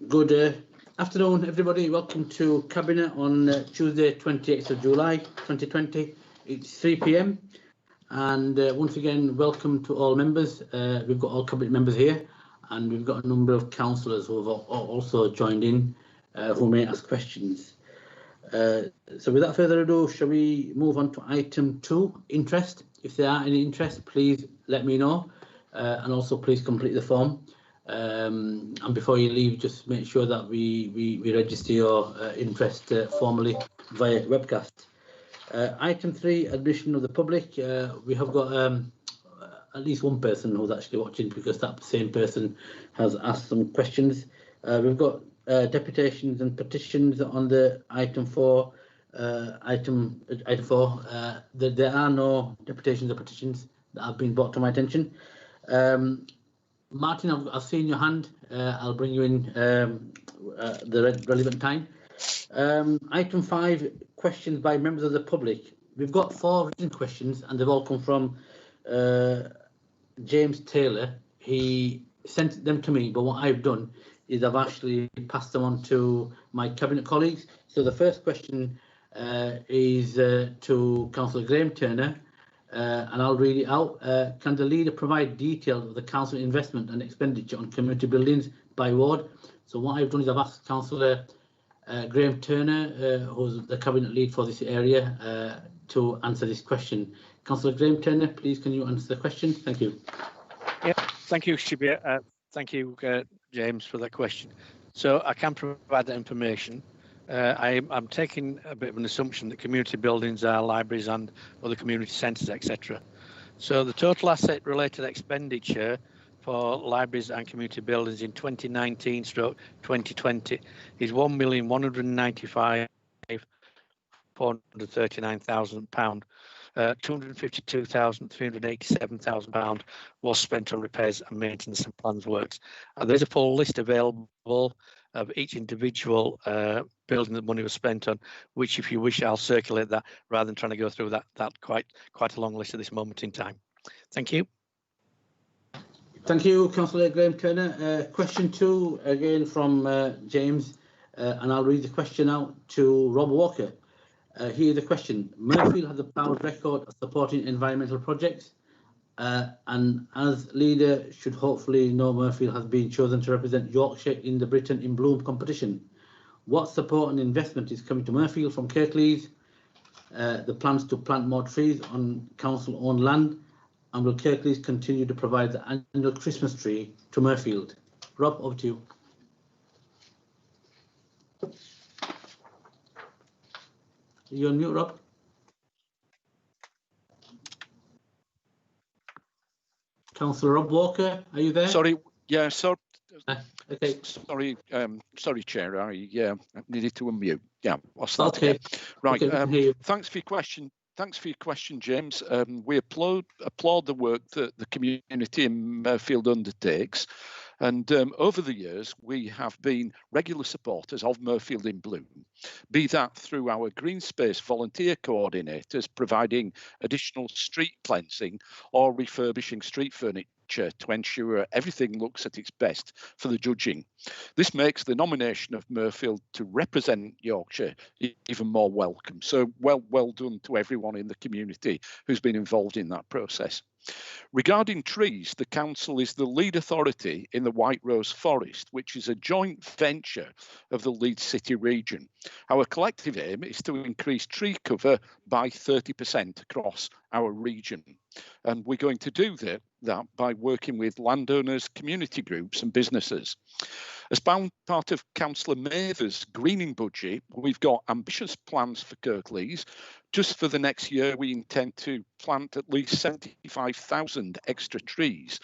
Good afternoon, everybody. Welcome to Cabinet on Tuesday, 28th of July, 2020. It's 3 p.m. And once again, welcome to all members. We've got all Cabinet members here, and we've got a number of councillors who have also joined in who may ask questions. So without further ado, shall we move on to item 2, interest? If there are any interest, please let me know. And also please complete the form. And before you leave, just make sure that we register your interest formally via webcast. Item 3, admission of the public. We have got at least one person who's actually watching, because that same person has asked some questions. We've got deputations and petitions on the item 4. Item 4. There are no deputations or petitions that have been brought to my attention. Martin, I've seen your hand. I'll bring you in the relevant time. Item 5, questions by members of the public. We've got 4 written questions, and they've all come from James Taylor. He sent them to me, but what I've done is I've actually passed them on to my Cabinet colleagues. So the first question is to Councillor Graham Turner. And I'll read it out. Can the leader provide details of the council investment and expenditure on community buildings by ward? So what I've done is I've asked Councillor Graham Turner, who's the Cabinet lead for this area, to answer this question. Councillor Graham Turner, please can you answer the question? Thank you. Yeah, thank you, Shabir. Thank you, James, for that question. So I can provide that information. I'm taking a bit of an assumption that community buildings are libraries and other community centres, etc. So the total asset related expenditure for libraries and community buildings in 2019/2020 is £1,195,439,000. £252,387,000 was spent on repairs and maintenance and plans works. There's a full list available of each individual building that money was spent on, which, if you wish, I'll circulate that rather than trying to go through that quite a long list at this moment in time. Thank you. Thank you, Councillor Graham Turner. Question 2 again from James, and I'll read the question out to Rob Walker. Here's the question. Murfield has a proud record of supporting environmental projects, and as leader should hopefully know Murfield has been chosen to represent Yorkshire in the Britain in Bloom competition. What support and investment is coming to Murfield from Kirklees? The plans to plant more trees on council-owned land, and will Kirklees continue to provide the annual Christmas tree to Murfield? Rob, over to you. You're on mute, Rob. Councillor Rob Walker, are you there? Sorry, yeah, sorry. Okay. Sorry, Chair. I needed to unmute. Yeah, I'll start Okay. again. Right. Okay, thanks for your question. Thanks for your question, James. We applaud the work that the community in Murfield undertakes. And over the years, we have been regular supporters of Murfield in Bloom, be that through our green space volunteer coordinators providing additional street cleansing or refurbishing street furniture to ensure everything looks at its best for the judging. This makes the nomination of Murfield to represent Yorkshire even more welcome. So well done to everyone in the community who's been involved in that process. Regarding trees, the council is the lead authority in the White Rose Forest, which is a joint venture of the Leeds City region. Our collective aim is to increase tree cover by 30% across our region. And we're going to do that by working with landowners, community groups and businesses. As part of Councillor Mather's greening budget, we've got ambitious plans for Kirklees. Just for the next year, we intend to plant at least 75,000 extra trees.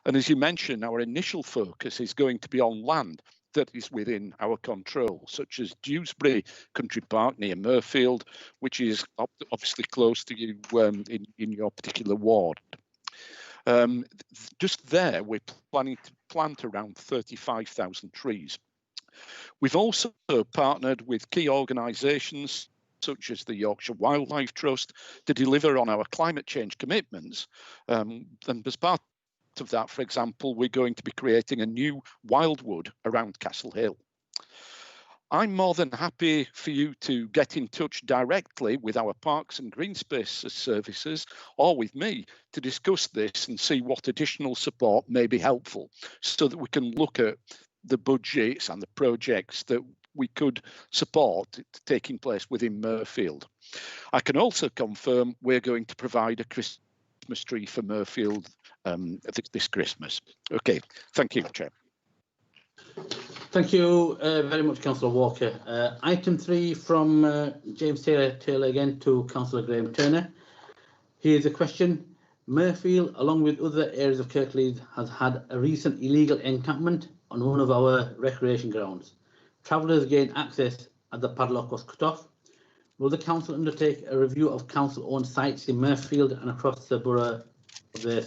And as you mentioned, our initial focus is going to be on land that is within our control, such as Dewsbury Country Park near Murfield, which is obviously close to you in your particular ward. Just there, we're planning to plant around 35,000 trees. We've also partnered with key organisations such as the Yorkshire Wildlife Trust to deliver on our climate change commitments. And as part of that, for example, we're going to be creating a new wildwood around Castle Hill. I'm more than happy for you to get in touch directly with our Parks and Green Space services or with me to discuss this and see what additional support may be helpful so that we can look at the budgets and the projects that we could support taking place within Mirfield. I can also confirm we're going to provide a Christmas tree for Mirfield this Christmas. Okay, thank you, Chair. Thank you very much, Councillor Walker. Item 3 from James Taylor again to Councillor Graham Turner. Here's a question. Mirfield, along with other areas of Kirklees, has had a recent illegal encampment on one of our recreation grounds. Travellers gained access as the padlock was cut off. Will the council undertake a review of council-owned sites in Mirfield and across the borough for their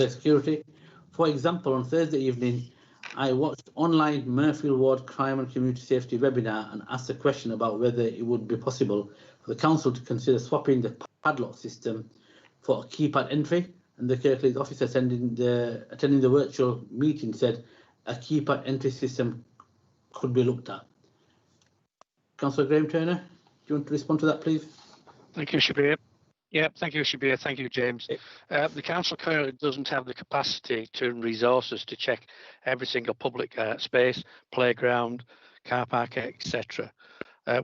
security? For example, on Thursday evening, I watched online Mirfield Ward Crime and Community Safety webinar and asked a question about whether it would be possible for the council to consider swapping the padlock system for a keypad entry. And the Kirklees officer attending the virtual meeting said a keypad entry system could be looked at. Councillor Graham Turner, do you want to respond to that, please? Thank you, Shabir. Yeah, thank you, Shabir. Thank you, James. The council currently doesn't have the capacity to resources to check every single public space, playground, car park, etc.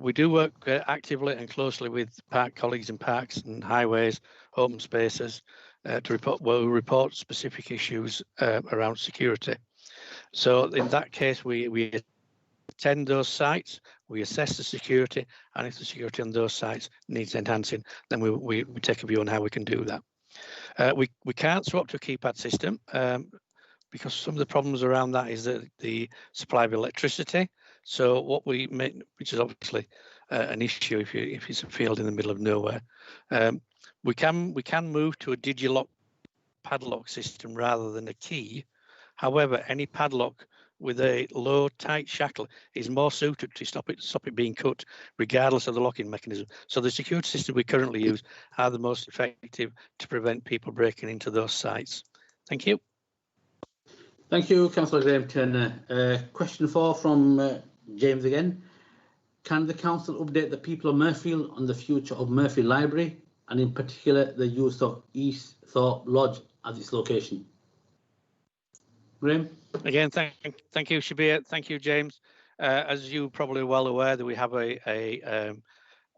We do work actively and closely with park colleagues in parks and highways, open spaces, to report specific issues around security. So in that case, we attend those sites, we assess the security, and if the security on those sites needs enhancing, then we take a view on how we can do that. We can't swap to a keypad system because some of the problems around that is that the supply of electricity. So what we make, which is obviously an issue if it's a field in the middle of nowhere, we can move to a digilock padlock system rather than a key. However, any padlock with a low, tight shackle is more suited to stop it being cut, regardless of the locking mechanism. So the security system we currently use are the most effective to prevent people breaking into those sites. Thank you. Thank you, Councillor Graham Turner. Question 4 from James again. Can the council update the people of Mirfield on the future of Mirfield Library, and in particular the use of East Thorpe Lodge as its location? Graham? Again, thank you, Shabir. Thank you, James. As you're probably well aware, that we have a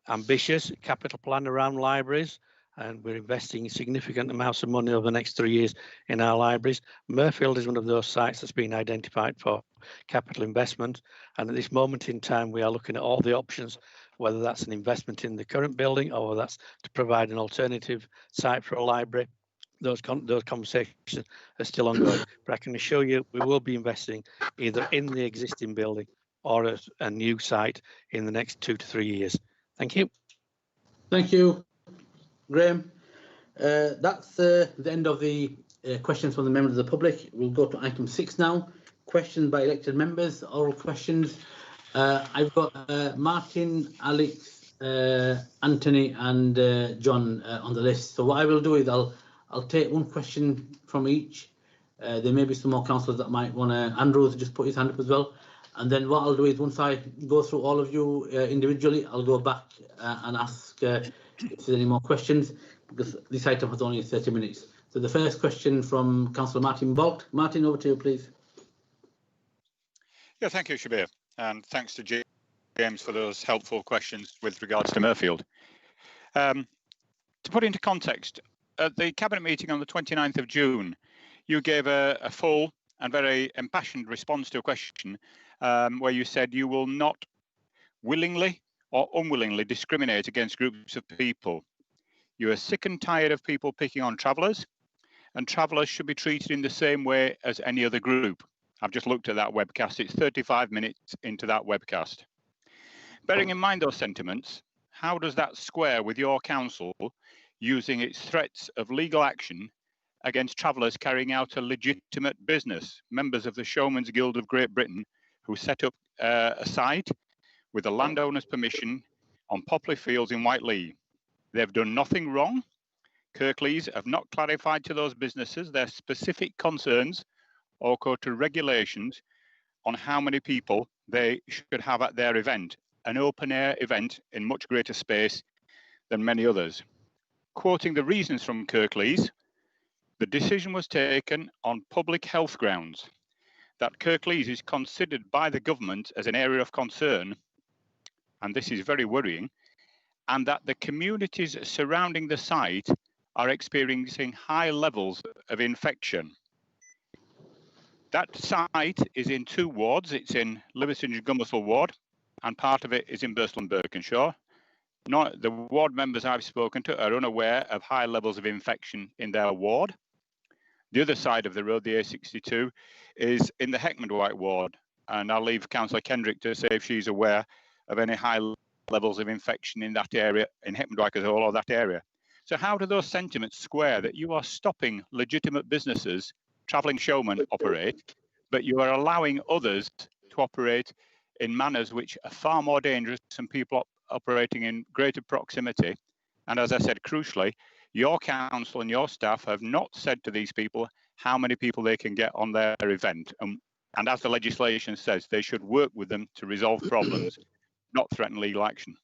ambitious capital plan around libraries, and we're investing significant amounts of money over the next 3 years in our libraries. Mirfield is one of those sites that's been identified for capital investment, and at this moment in time, we are looking at all the options, whether that's an investment in the current building or whether that's to provide an alternative site for a library. Those conversations are still ongoing, but I can assure you we will be investing either in the existing building or at a new site in the next 2 to 3 years. Thank you. Thank you, Graham. That's the end of the questions from the members of the public. We'll go to item 6 now. Questions by elected members, oral questions. I've got Martin, Alex, Anthony and John on the list. So what I will do is I'll take one question from each. There may be some more councillors that might want to. Andrew just put his hand up as well. And then what I'll do is once I go through all of you individually, I'll go back and ask if there's any more questions, because this item has only 30 minutes. So the first question from Councillor Martin Bolt. Martin, over to you, please. Yeah, thank you, Shabir. And thanks to James for those helpful questions with regards to Mirfield. To put into context, at the Cabinet meeting on the 29th of June, you gave a full and very impassioned response to a question where you said you will not willingly or unwillingly discriminate against groups of people. You are sick and tired of people picking on travellers, and travellers should be treated in the same way as any other group. I've just looked at that webcast. It's 35 minutes into that webcast. Bearing in mind those sentiments, how does that square with your council using its threats of legal action against travellers carrying out a legitimate business? Members of the Showman's Guild of Great Britain who set up a site with the landowner's permission on Popley Fields in Whiteley. They've done nothing wrong. Kirklees have not clarified to those businesses their specific concerns or go to regulations on how many people they should have at their event, an open air event in much greater space than many others. Quoting the reasons from Kirklees, the decision was taken on public health grounds, that Kirklees is considered by the government as an area of concern, and this is very worrying, and that the communities surrounding the site are experiencing high levels of infection. That site is in 2 wards. It's in Livingston and Gummersville ward, and part of it is in Burstall and Birkenshaw. The ward members I've spoken to are unaware of high levels of infection in their ward. The other side of the road, the A62, is in the Heckmondwike ward, and I'll leave Councillor Kendrick to say if she's aware of any high levels of infection in that area, in Heckmondwike as a whole, or that area. So how do those sentiments square that you are stopping legitimate businesses, travelling showmen operate, but you are allowing others to operate in manners which are far more dangerous and people operating in greater proximity? And as I said, crucially, your council and your staff have not said to these people how many people they can get on their event. And as the legislation says, they should work with them to resolve problems, not threaten legal action.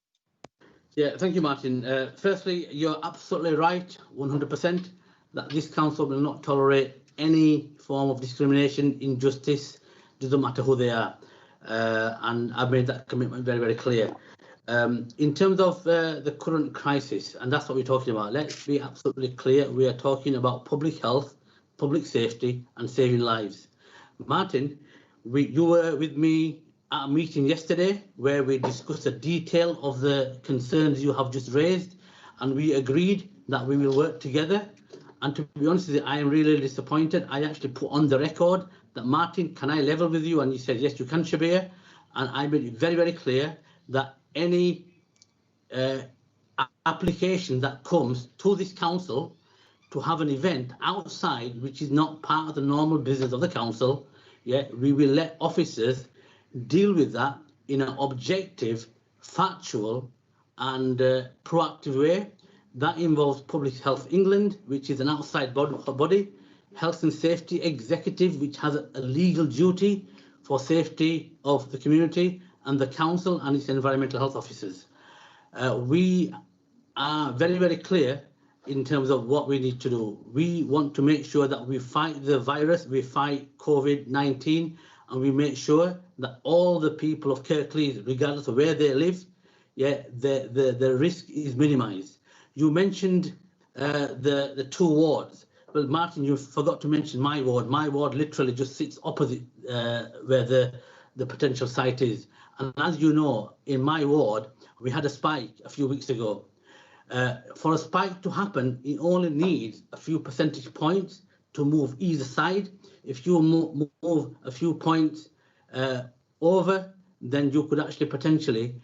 Yeah, thank you, Martin. Firstly, you're absolutely right, 100%, that this council will not tolerate any form of discrimination, injustice, doesn't matter who they are. And I've made that commitment very, very clear. In terms of the current crisis, and that's what we're talking about, let's be absolutely clear. We are talking about public health, public safety, and saving lives. Martin, you were with me at a meeting yesterday where we discussed the detail of the concerns you have just raised, and we agreed that we will work together. And to be honest with you, I am really disappointed. I actually put on the record that, Martin, can I level with you? And you said, yes, you can, Shabir. And I made it very, very clear that any application that comes to this council to have an event outside, which is not part of the normal business of the council, yeah, we will let officers deal with that in an objective, factual and proactive way. That involves Public Health England, which is an outside body, Health and Safety Executive, which has a legal duty for safety of the community, and the council and its environmental health officers. We are very, very clear in terms of what we need to do. We want to make sure that we fight the virus, we fight COVID-19, and we make sure that all the people of Kirklees, regardless of where they live, yeah, the risk is minimised. You mentioned the 2 wards. Well, Martin, you forgot to mention my ward. My ward literally just sits opposite where the potential site is. And as you know, in my ward, we had a spike a few weeks ago. For a spike to happen, it only needs a few percentage points to move either side. If you move a few points over, then you could actually potentially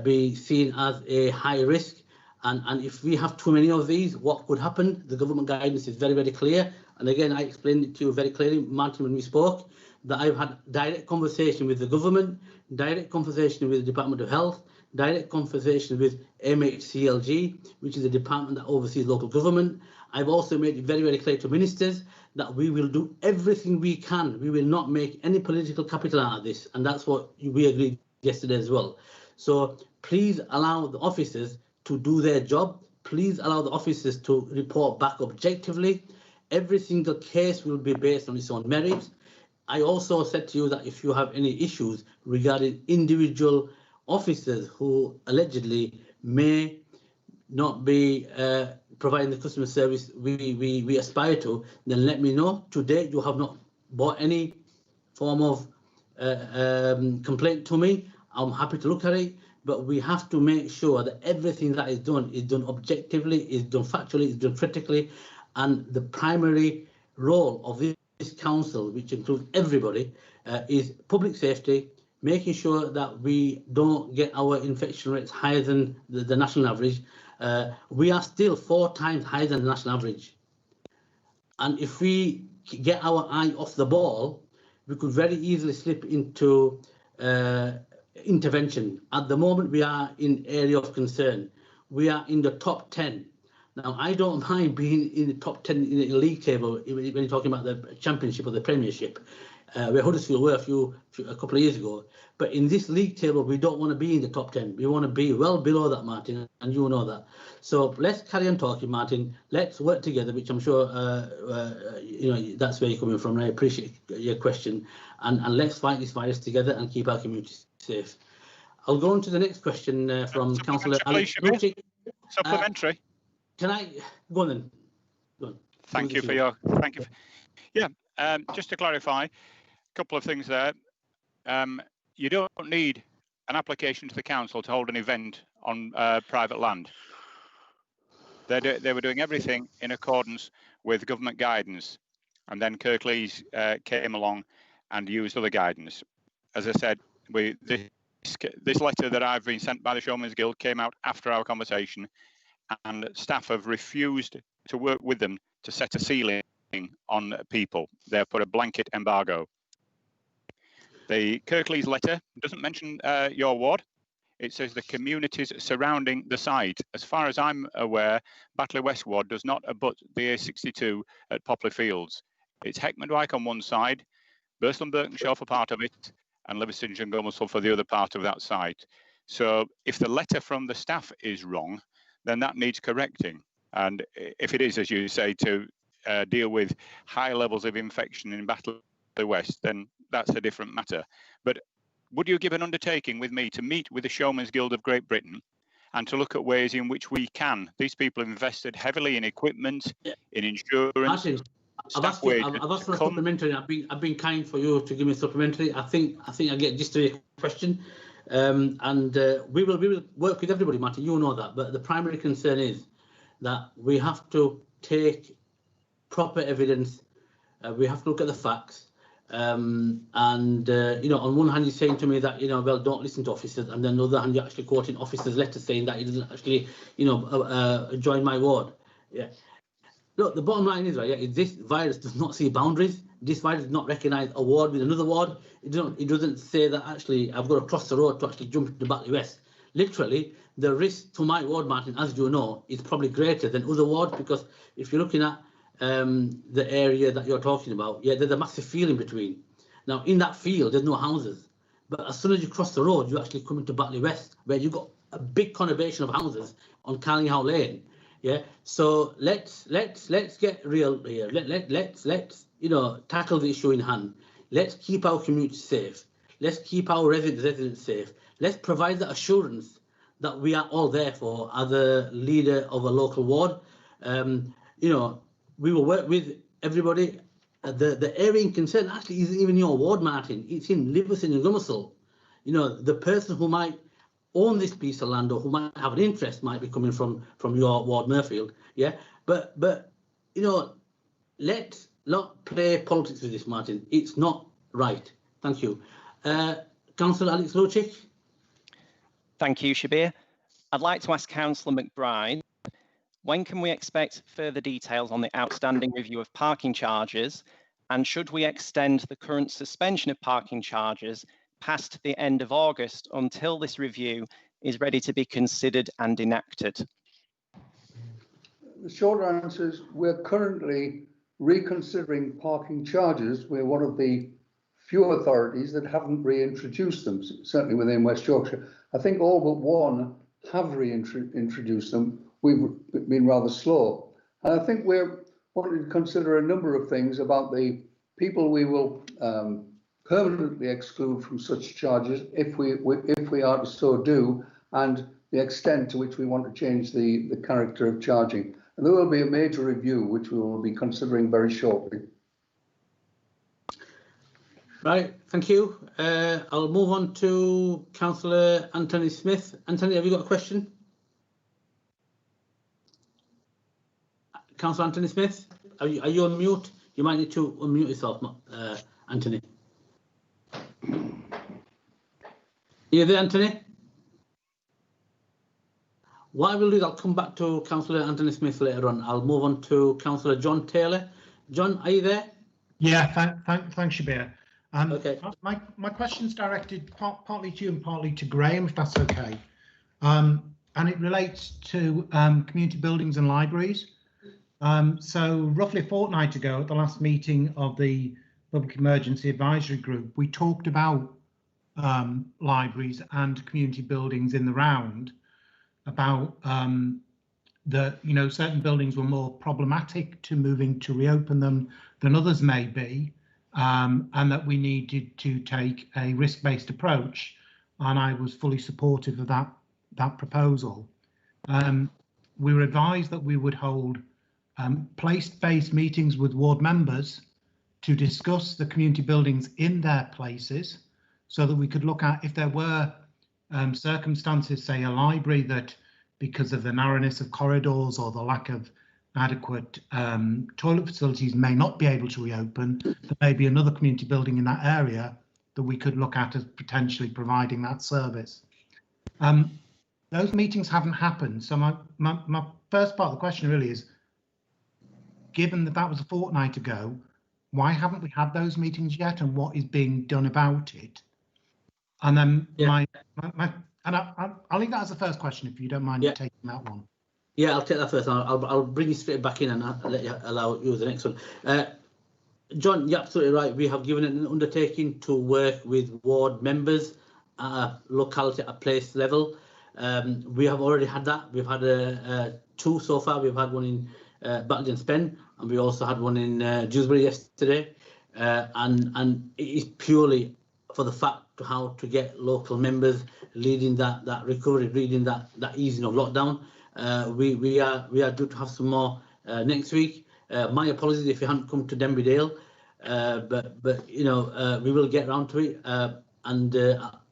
be seen as a high risk. And if we have too many of these, what could happen? The government guidance is very, very clear. And again, I explained it to you very clearly, Martin, when we spoke, that I've had direct conversation with the government, direct conversation with the Department of Health, direct conversation with MHCLG, which is a department that oversees local government. I've also made it very, very clear to ministers that we will do everything we can. We will not make any political capital out of this. And that's what we agreed yesterday as well. So please allow the officers to do their job. Please allow the officers to report back objectively. Every single case will be based on its own merit. I also said to you that if you have any issues regarding individual officers who allegedly may not be providing the customer service we aspire to, then let me know. Today, you have not brought any form of complaint to me. I'm happy to look at it, but we have to make sure that everything that is done objectively, is done factually, is done critically, and the primary role of this council, which includes everybody, is public safety, making sure that we don't get our infection rates higher than the national average. We are still 4 times higher than the national average. And if we get our eye off the ball, we could very easily slip into intervention. At the moment, we are in area of concern. We are in the top 10. Now, I don't mind being in the top 10 in the league table when you're talking about the championship or the premiership. where Huddersfield were a couple of years ago. But in this league table, we don't want to be in the top 10. We want to be well below that, Martin, and you know that. So let's carry on talking, Martin. Let's work together, which I'm sure that's where you're coming from. And I appreciate your question. And let's fight this virus together and keep our community safe. I'll go on to the next question from Councillor Alex. Supplementary. Can I go on then? Go on. Thank you. Just to clarify, a couple of things there. You don't need an application to the council to hold an event on private land. They were doing everything in accordance with government guidance, and then Kirklees came along and used other guidance. As I said, this letter that I've been sent by the Showman's Guild came out after our conversation, and staff have refused to work with them to set a ceiling on people. They've put a blanket embargo. The Kirklees letter doesn't mention your ward. It says the communities surrounding the site. As far as I'm aware, Batley West Ward does not abut the A62 at Popley Fields. It's Heckmondwike on one side, Burslem Birkenshaw for part of it, and Livingston and Gomersall for the other part of that site. So if the letter from the staff is wrong, then that needs correcting. And if it is, as you say, to deal with high levels of infection in Batley West, then that's a different matter. But would you give an undertaking with me to meet with the Showman's Guild of Great Britain and to look at ways in which we can? These people have invested heavily in equipment, in insurance. Martin, I've asked for a supplementary. I've been kind for you to give me a supplementary. I think I get just to your question, and we will work with everybody, Martin. You know that. But the primary concern is that we have to take proper evidence. We have to look at the facts. On one hand, you're saying to me that, well, don't listen to officers, and then on the other hand, you're actually quoting officers' letters saying that he doesn't actually, join my ward. Yeah. Look, the bottom line is, right, this virus does not see boundaries. This virus does not recognise a ward with another ward. It doesn't say that actually I've got to cross the road to actually jump to Batley West. Literally, the risk to my ward, Martin, as you know, is probably greater than other wards, because if you're looking at the area that you're talking about, there's a massive field in between. Now, in that field, there's no houses, but as soon as you cross the road, you actually come into Batley West, where you've got a big conurbation of houses on Carlinghall Lane. Yeah, so let's get real here. Let's tackle the issue in hand. Let's keep our community safe. Let's keep our residents safe. Let's provide the assurance that we are all there for as a leader of a local ward. We will work with everybody. The area in concern actually isn't even your ward, Martin. It's in Livingston and Gomersall. The person who might own this piece of land or who might have an interest might be coming from your ward, Murfield. Yeah, but let's not play politics with this, Martin. It's not right. Thank you. Councillor Alex Lucic. Thank you, Shabir. I'd like to ask Councillor McBride, when can we expect further details on the outstanding review of parking charges, and should we extend the current suspension of parking charges past the end of August until this review is ready to be considered and enacted? The short answer is we're currently reconsidering parking charges. We're one of the few authorities that haven't reintroduced them, certainly within West Yorkshire. I think all but one have reintroduced them. We've been rather slow. And I think we're wanting to consider a number of things about the people we will permanently exclude from such charges if we are to so do, and the extent to which we want to change the character of charging. And there will be a major review which we will be considering very shortly. Right, thank you. I'll move on to Councillor Anthony Smith. Anthony, have you got a question? Councillor Anthony Smith, are you on mute? You might need to unmute yourself, Anthony. Are you there, Anthony? What I will do is I'll come back to Councillor Anthony Smith later on. I'll move on to Councillor John Taylor. John, are you there? Yeah, thanks, Shabir. Okay. My question's directed partly to you and partly to Graham, if that's okay. And it relates to community buildings and libraries. So roughly a fortnight ago, at the last meeting of the Public Emergency Advisory Group, we talked about libraries and community buildings in the round, about that, you know, certain buildings were more problematic to moving to reopen them than others may be, and that we needed to take a risk-based approach. And I was fully supportive of that proposal. We were advised that we would hold place-based meetings with ward members to discuss the community buildings in their places, so that we could look at if there were circumstances, say a library that, because of the narrowness of corridors or the lack of adequate toilet facilities, may not be able to reopen, there may be another community building in that area that we could look at as potentially providing that service. Those meetings haven't happened. So my first part of the question really is, given that that was a fortnight ago, why haven't we had those meetings yet, and what is being done about it? And then I'll leave that as the first question, if you don't mind taking that one. Yeah, I'll take that first. I'll bring you straight back in and I'll let you allow you the next one. John, you're absolutely right. We have given it an undertaking to work with ward members at a locality, at a place level. We have already had that. We've had two so far. We've had one in Batley and Spen, and we also had one in Dewsbury yesterday. And it is purely for the fact how to get local members leading that recovery, leading that easing of lockdown. We are due to have some more next week. My apologies if you haven't come to Denby Dale, but you know, we will get around to it. And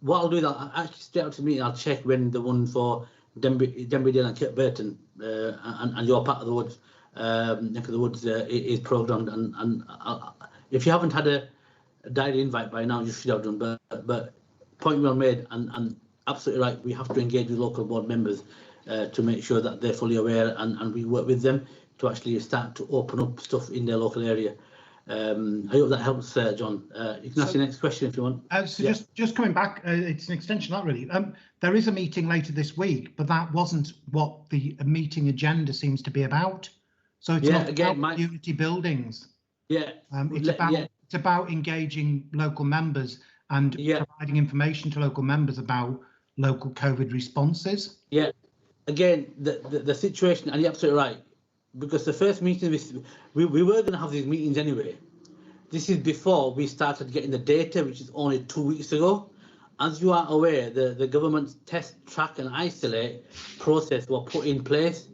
what I'll do is I'll actually straight out to me. I'll check when the one for Denby Dale and Kirkburton and your part of the woods, neck of the woods, is programmed. And if you haven't had a diary invite by now, you should have done. But point well made, and absolutely right. We have to engage with local board members to make sure that they're fully aware, and we work with them to actually start to open up stuff in their local area. I hope that helps, John. You can ask your next question if you want. So just coming back, it's an extension of that really. There is a meeting later this week, but that wasn't what the meeting agenda seems to be about. So it's not about community buildings. Yeah. It's about engaging local members and providing information to local members about local COVID responses. Yeah. Again, the situation, and you're absolutely right, because the first meeting we were going to have these meetings anyway. This is before we started getting the data, which is only 2 weeks ago. As you are aware, the government's test, track and isolate process was put in place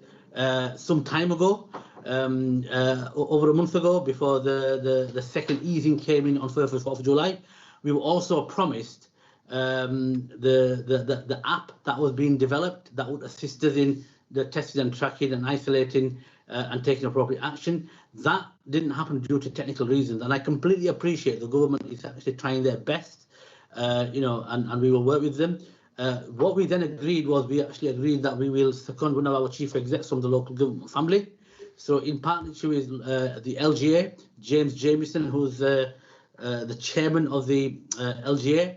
some time ago, over a month ago, before the second easing came in on 4th of July. We were also promised the app that was being developed that would assist us in the testing and tracking and isolating and taking appropriate action. That didn't happen due to technical reasons, and I completely appreciate the government is actually trying their best, you know, and we will work with them. What we then agreed was we actually agreed that we will second one of our chief execs from the local government family. So in partnership with the LGA, James Jamieson, who's the chairman of the LGA,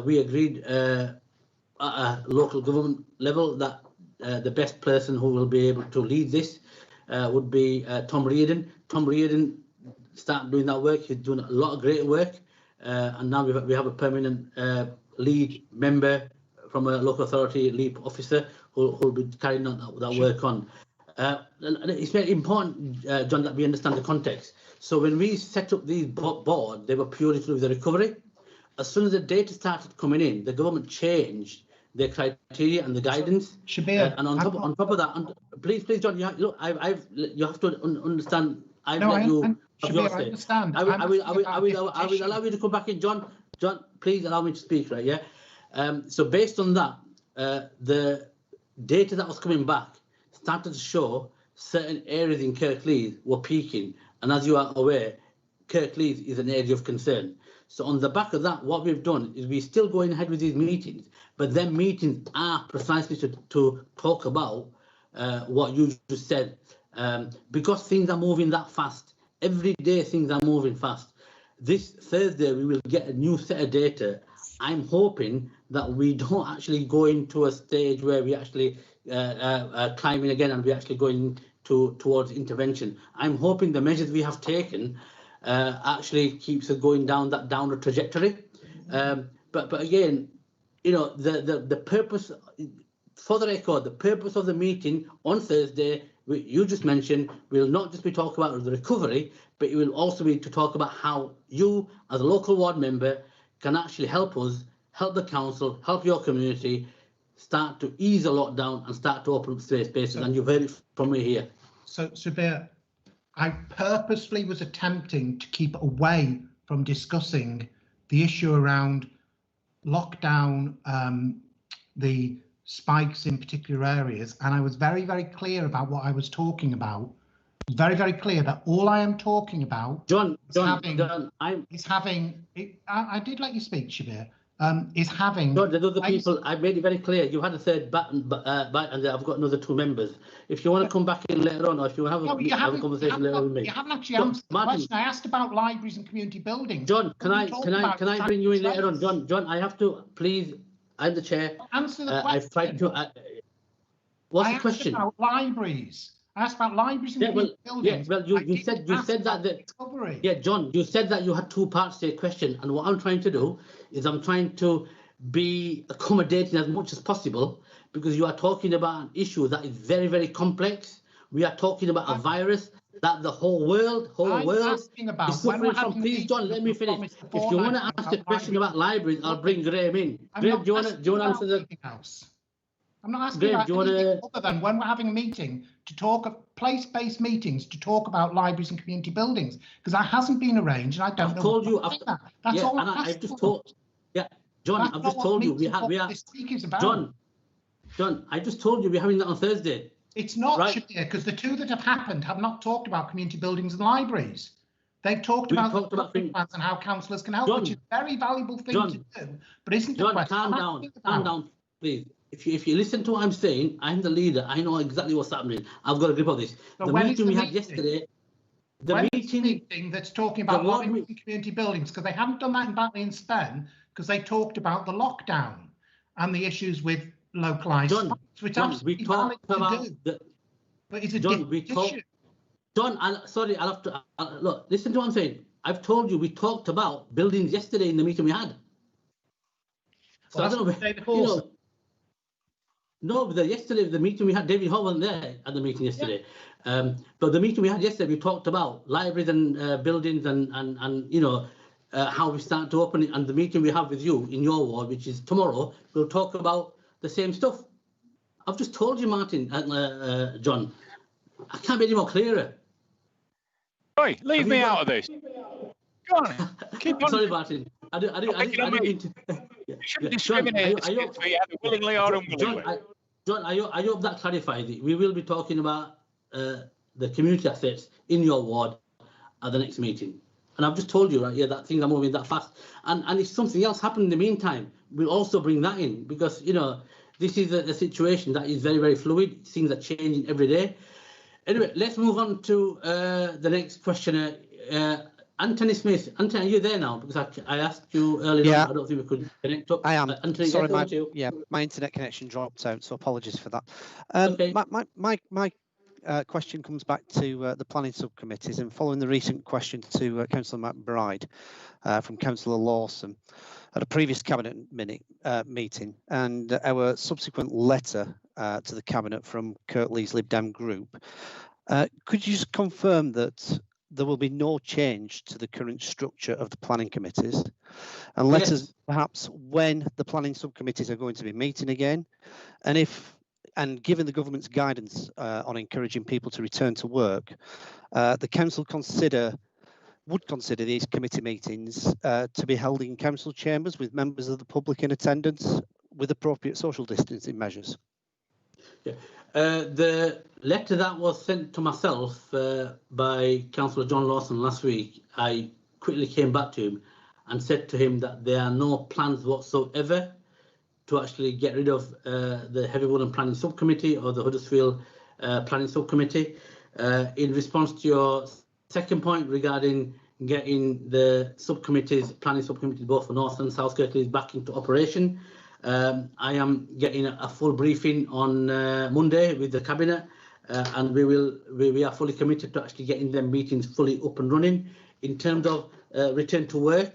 we agreed at a local government level that the best person who will be able to lead this would be Tom Reardon. Tom Reardon started doing that work. He's doing a lot of great work, and now we have a permanent lead member from a local authority, lead officer, who will be carrying on that work on. And it's very important, John, that we understand the context. So when we set up these boards, they were purely to do with the recovery. As soon as the data started coming in, the government changed their criteria and the guidance. Shabir, and on top of that, please, John, you have to understand. I understand. I will allow you to come back in, John. John, please allow me to speak, right? Yeah. So based on that, the data that was coming back started to show certain areas in Kirklees were peaking, and as you are aware, Kirklees is an area of concern. So on the back of that, what we've done is we're still going ahead with these meetings, but then meetings are precisely to talk about what you just said, because things are moving that fast. Every day things are moving fast. This Thursday we will get a new set of data. I'm hoping that we don't actually go into a stage where we actually climbing again and we're actually going towards intervention. I'm hoping the measures we have taken actually keeps us going down that downward trajectory. But again, you know, the purpose, for the record, the purpose of the meeting on Thursday, you just mentioned, will not just be talking about the recovery, but it will also be to talk about how you, as a local ward member, can actually help us, help the council, help your community, start to ease the lockdown and start to open up spaces. And you've heard it from me here. So, Sabir, I purposefully was attempting to keep away from discussing the issue around lockdown, the spikes in particular areas, and I was very, very clear about what I was talking about. Very, very clear that all I am talking about, I did let you speak, Shabir. Is having. No, there's other people. I made it very clear. You had a third button, and I've got another 2 members. If you want to come back in later on, or if you want to have a conversation later with me. You haven't actually answered the question. I asked about libraries and community buildings. John, can I bring you in later on? John, I have to, please. I'm the chair. Answer the question. I've tried to. What's the question? About libraries. I asked about libraries and community buildings. Yeah, well, you said that. Yeah, John, you said that you had 2 parts to your question, and what I'm trying to do is I'm trying to be accommodating as much as possible, because you are talking about an issue that is very, very complex. We are talking about a virus that the whole world is suffering from. Please, John, let me finish. If you want to ask a question about libraries, I'll bring Graham in. Graham, do you want to answer the house? I'm not asking about anything other than when we're having a meeting to talk of place-based meetings to talk about libraries and community buildings, because that hasn't been arranged, and I don't know. Told you. That's all I've just told. Yeah, John, I've just told you we are. This week is about. John, I just told you we're having that on Thursday. It's not, right? Because the 2 that have happened have not talked about community buildings and libraries. They've talked about plans and how councillors can help, which is a very valuable thing to do. But isn't the question? Calm down, please. If you listen to what I'm saying, I'm the leader. I know exactly what's happening. I've got a grip of this. So the meeting we had yesterday. The meeting that's talking about libraries and community buildings, because they haven't done that in Batley and Spen, because they talked about the lockdown and the issues with localised spikes, which we talked about. But it's a different issue. John, I'll have to look. Listen to what I'm saying. I've told you we talked about buildings yesterday in the meeting we had. So I don't know. No, yesterday the meeting we had, David Hall wasn't there at the meeting yesterday. Yeah. But the meeting we had yesterday, we talked about libraries and buildings and you know how we start to open it. And the meeting we have with you in your ward, which is tomorrow, we'll talk about the same stuff. I've just told you, Martin, John. I can't be any more clearer. Oi, leave me out of this. Go on, keep on. Sorry, Martin. I didn't mean to. You shouldn't discriminate willingly or unwillingly. John, I hope that clarifies it. We will be talking about the community assets in your ward at the next meeting. And I've just told you, right, that things are moving that fast. And if something else happened in the meantime, we'll also bring that in, because, you know, this is a situation that is very, very fluid. Things are changing every day. Anyway, let's move on to the next questioner. Anthony Smith. Anthony, are you there now? Because I asked you earlier on. I don't think we could connect up. I am. Anthony, sorry, my internet connection dropped out, so apologies for that. Okay. My question comes back to the planning subcommittees, and following the recent question to Councillor McBride from Councillor Lawson at a previous cabinet meeting, and our subsequent letter to the cabinet from Kirklees Lib Dem Group. Could you just confirm that there will be no change to the current structure of the planning committees, and let us perhaps when the planning subcommittees are going to be meeting again, and given the government's guidance on encouraging people to return to work, the council would consider these committee meetings to be held in council chambers with members of the public in attendance with appropriate social distancing measures. Yeah. The letter that was sent to myself by Councillor John Lawson last week, I quickly came back to him and said to him that there are no plans whatsoever to actually get rid of the Heavy Wooden Planning Subcommittee or the Huddersfield Planning Subcommittee. In response to your second point regarding getting the planning subcommittees, both for North and South Kirklees, back into operation, I am getting a full briefing on Monday with the cabinet, and we are fully committed to actually getting them meetings fully up and running In terms of return to work,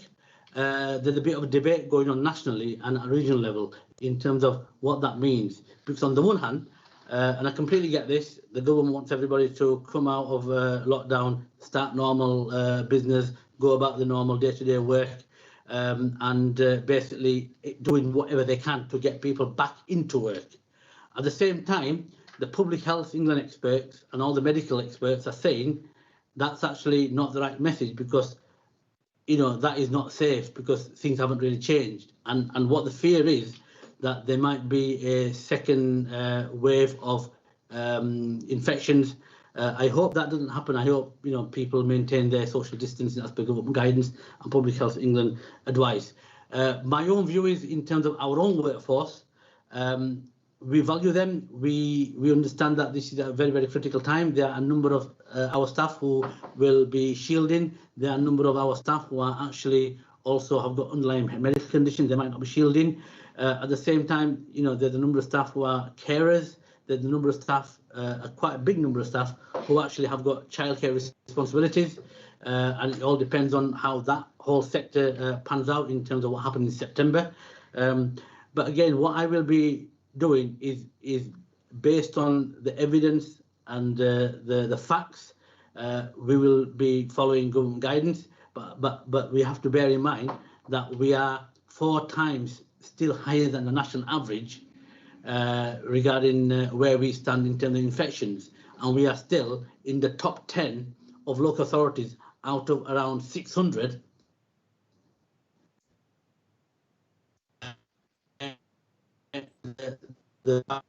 there's a bit of a debate going on nationally and at regional level in terms of what that means. Because on the one hand, and I completely get this, the government wants everybody to come out of lockdown, start normal business, go about the normal day-to-day work, and basically doing whatever they can to get people back into work. At the same time, the Public Health England experts and all the medical experts are saying that's actually not the right message, because that is not safe, because things haven't really changed. And what the fear is that there might be a second wave of infections. I hope that doesn't happen. I hope people maintain their social distancing as per government guidance and Public Health England advice. My own view is, in terms of our own workforce, we value them. We understand that this is a very, very critical time. There are a number of our staff who will be shielding. There are a number of our staff who are actually also have got underlying medical conditions. They might not be shielding. At the same time, there's a number of staff who are carers. There's a number of staff, quite a big number of staff, who actually have got childcare responsibilities. And it all depends on how that whole sector pans out in terms of what happened in September. But again, what I will be doing is based on the evidence and the facts. We will be following government guidance, but we have to bear in mind that we are 4 times still higher than the national average regarding where we stand in terms of infections, and we are still in the top 10 of local authorities out of around 600. That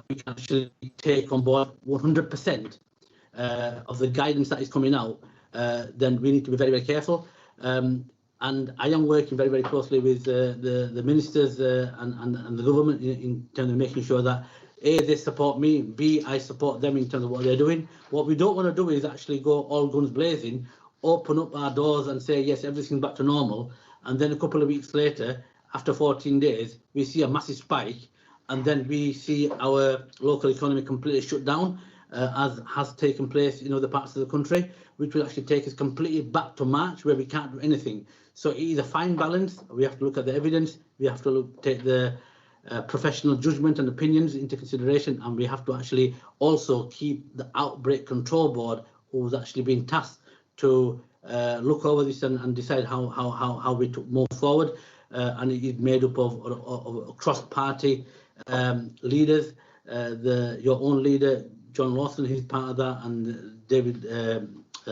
we can actually take on board 100% of the guidance that is coming out, then we need to be very, very careful. And I am working very, very closely with the ministers and the government in terms of making sure that A, they support me, B, I support them in terms of what they're doing. What we don't want to do is actually go all guns blazing, open up our doors and say, yes, everything's back to normal. And then a couple of weeks later, after 14 days, we see a massive spike, and then we see our local economy completely shut down, as has taken place in other parts of the country, which will actually take us completely back to March, where we can't do anything. So it is a fine balance. We have to look at the evidence. We have to take the professional judgment and opinions into consideration, and we have to actually also keep the Outbreak Control Board, who's actually been tasked to look over this and decide how we move forward. And it is made up of cross-party leaders. Your own leader, John Lawson, he's part of that, and David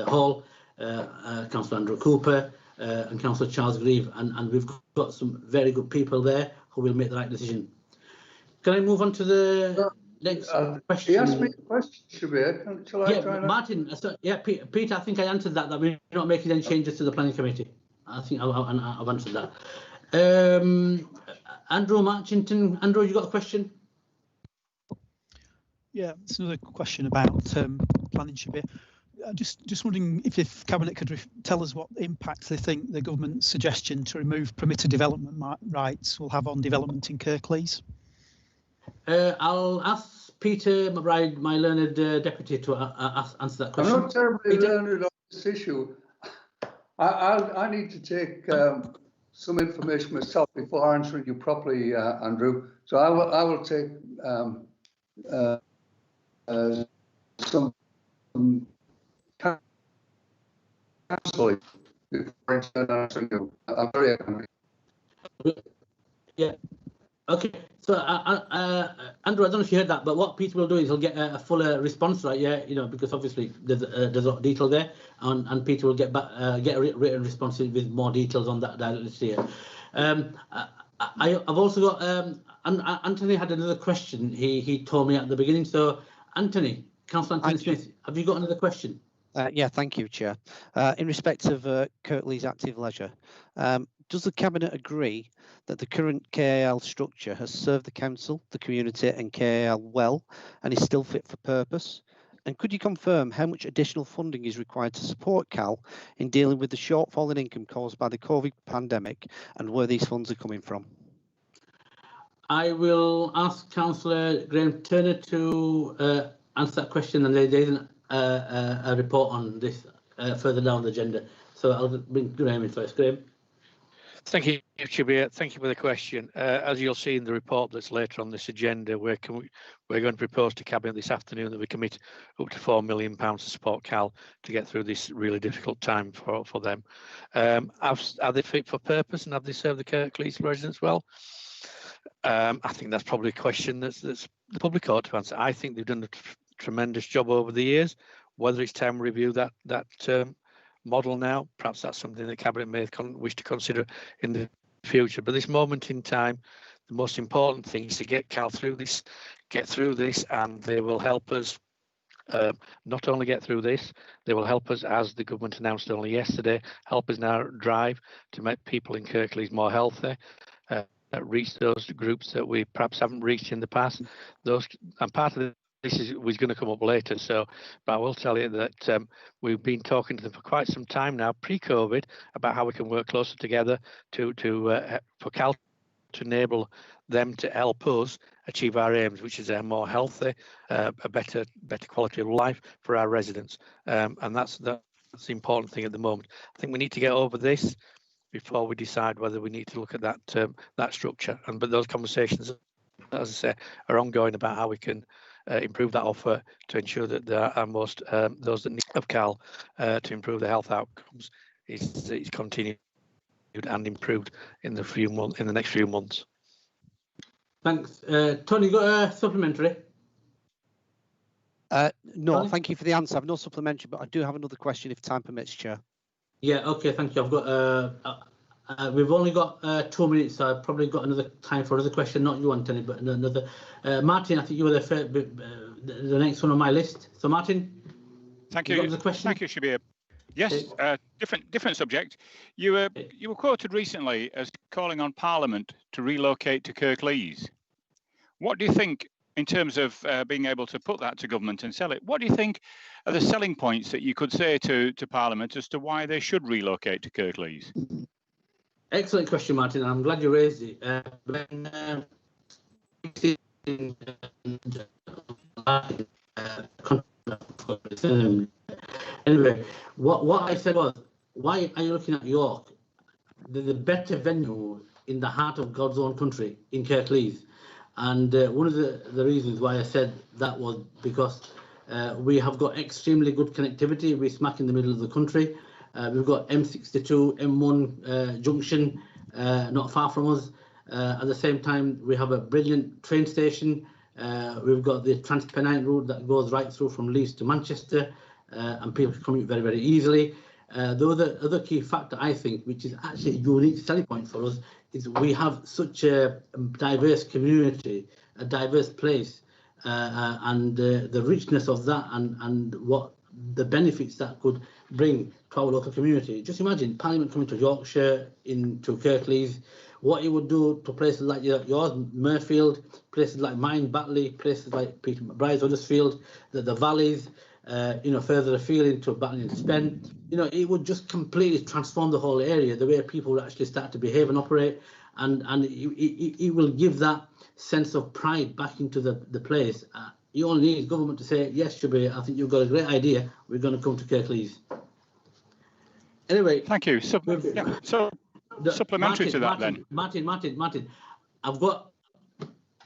Hall, Councillor Andrew Cooper, and Councillor Charles Grieve, and we've got some very good people there who will make the right decision. Can I move on to the next question? He asked me a question, Shabir. Shall I try Martin, Peter, I think I answered that we're not making any changes to the planning committee. I think I've answered that. Andrew Marchington. Andrew, you got a question? Yeah, it's another question about planning, Shabir. Just wondering if Cabinet could tell us what impact they think the government's suggestion to remove permitted development rights will have on development in Kirklees. I'll ask Peter McBride, my learned deputy, to answer that question. I'm not terribly learned on this issue. I need to take some information myself before answering you properly, Andrew. So I will take some counselling before I answer you. I'm very angry. Yeah. Okay. So Andrew, I don't know if you heard that, but what Peter will do is he'll get a fuller response, right? Yeah, you know, because obviously there's a lot of detail there, and Peter will get back get a written response with more details on that directly here. I've also got Anthony had another question. He told me at the beginning. So Anthony, Councillor Anthony Smith, have you got another question? Yeah, thank you, Chair. In respect of Kirklees Active Leisure, does the Cabinet agree that the current KAL structure has served the Council, the community and KAL well and is still fit for purpose? And could you confirm how much additional funding is required to support CAL in dealing with the shortfall in income caused by the COVID pandemic and where these funds are coming from? I will ask Councillor Graham Turner to answer that question, and there isn't a report on this further down the agenda. So I'll bring Graham in first. Graham. Thank you, Shabir. Thank you for the question. As you'll see in the report that's later on this agenda, we're going to propose to Cabinet this afternoon that we commit up to £4 million to support Cal to get through this really difficult time for them. Are they fit for purpose and have they served the Kirklees residents well? I think that's probably a question that's the public ought to answer. I think they've done a tremendous job over the years. Whether it's time to review that model now, perhaps that's something that Cabinet may wish to consider in the future. But this moment in time, the most important thing is to get Cal through this, and they will help us not only get through this, they will help us, as the government announced only yesterday, help us now drive to make people in Kirklees more healthy, reach those groups that we perhaps haven't reached in the past. And part of this was going to come up later, but I will tell you that we've been talking to them for quite some time now, pre-COVID, about how we can work closer together for Cal to enable them to help us achieve our aims, which is a more healthy, a better quality of life for our residents, and that's the important thing at the moment. I think we need to get over this before we decide whether we need to look at that structure. But those conversations, as I say, are ongoing about how we can improve that offer to ensure that those that need of Cal to improve their health outcomes is continued and improved in the next few months. Thanks, Tony. You got a supplementary? No, Tony? Thank you for the answer. I've no supplementary, but I do have another question if time permits, Chair. Yeah. Okay. Thank you. I've got. We've only got 2 minutes, so I've probably got another time for another question. Not you, Anthony, but another. Martin, I think you were the next one on my list. So, Martin. Thank you. Thank you, Shabir. Yes, different subject. You were quoted recently as calling on Parliament to relocate to Kirklees. What do you think, in terms of being able to put that to government and sell it? What do you think are the selling points that you could say to Parliament as to why they should relocate to Kirklees? Excellent question, Martin. I'm glad you raised it. Anyway, what I said was, why are you looking at York? There's a better venue in the heart of God's own country in Kirklees. And one of the reasons why I said that was because we have got extremely good connectivity. We're smack in the middle of the country. We've got M62, M1 junction not far from us. At the same time, we have a brilliant train station. We've got the Transpennine route that goes right through from Leeds to Manchester, and people can commute very, very easily. The other key factor, I think, which is actually a unique selling point for us, is we have such a diverse community, a diverse place, and the richness of that and what the benefits that could bring to our local community. Just imagine Parliament coming to Yorkshire, into Kirklees, what it would do to places like yours, Murfield, places like mine, Batley, places like Peter McBride's, Huddersfield, the valleys, further afield into Batley and Spen. It would just completely transform the whole area, the way people would actually start to behave and operate, and it will give that sense of pride back into the place. You only need government to say, yes, Shabir, I think you've got a great idea. We're going to come to Kirklees. Anyway. Thank you. Supplementary to that, then. Martin, I've got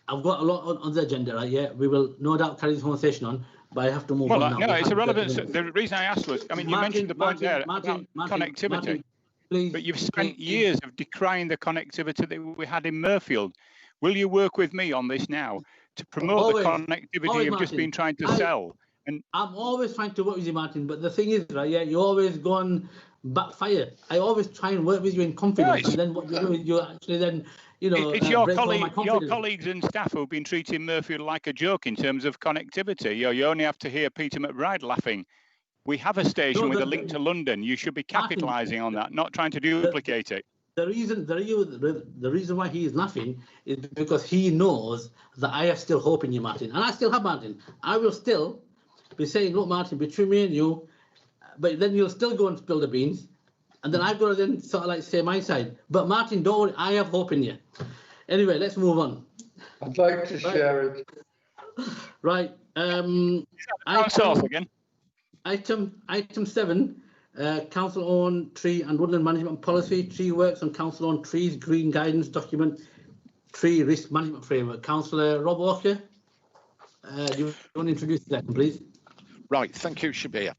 a lot on the agenda, right? Yeah, we will no doubt carry this conversation on, but I have to move on now. No, it's irrelevant. The reason I asked was, you mentioned the point there about connectivity, please, but you've spent years of decrying the connectivity that we had in Murfield. Will you work with me on this now to promote the connectivity you've just been trying to sell? And I'm always trying to work with you, Martin, but the thing is, right, yeah, you always go on backfire. I always try and work with you in confidence, and then what you do is you actually then, it's your colleagues and staff who've been treating Murfield like a joke in terms of connectivity. You only have to hear Peter McBride laughing. We have a station with a link to London. You should be capitalising on that, not trying to duplicate it. The reason why he is laughing is because he knows that I have still hope in you, Martin, and I still have, Martin. I will still be saying, look, Martin, between me and you, but then you'll still go and spill the beans, and then I've got to then sort of like say my side. But Martin, don't worry, I have hope in you. Anyway, let's move on. I'd like to share it. Right. Again. Item 7, council-owned tree and woodland management policy, tree works on council-owned trees, green guidance document, tree risk management framework. Councillor Rob Walker, do you want to introduce that, please? Right, thank you, Shabir.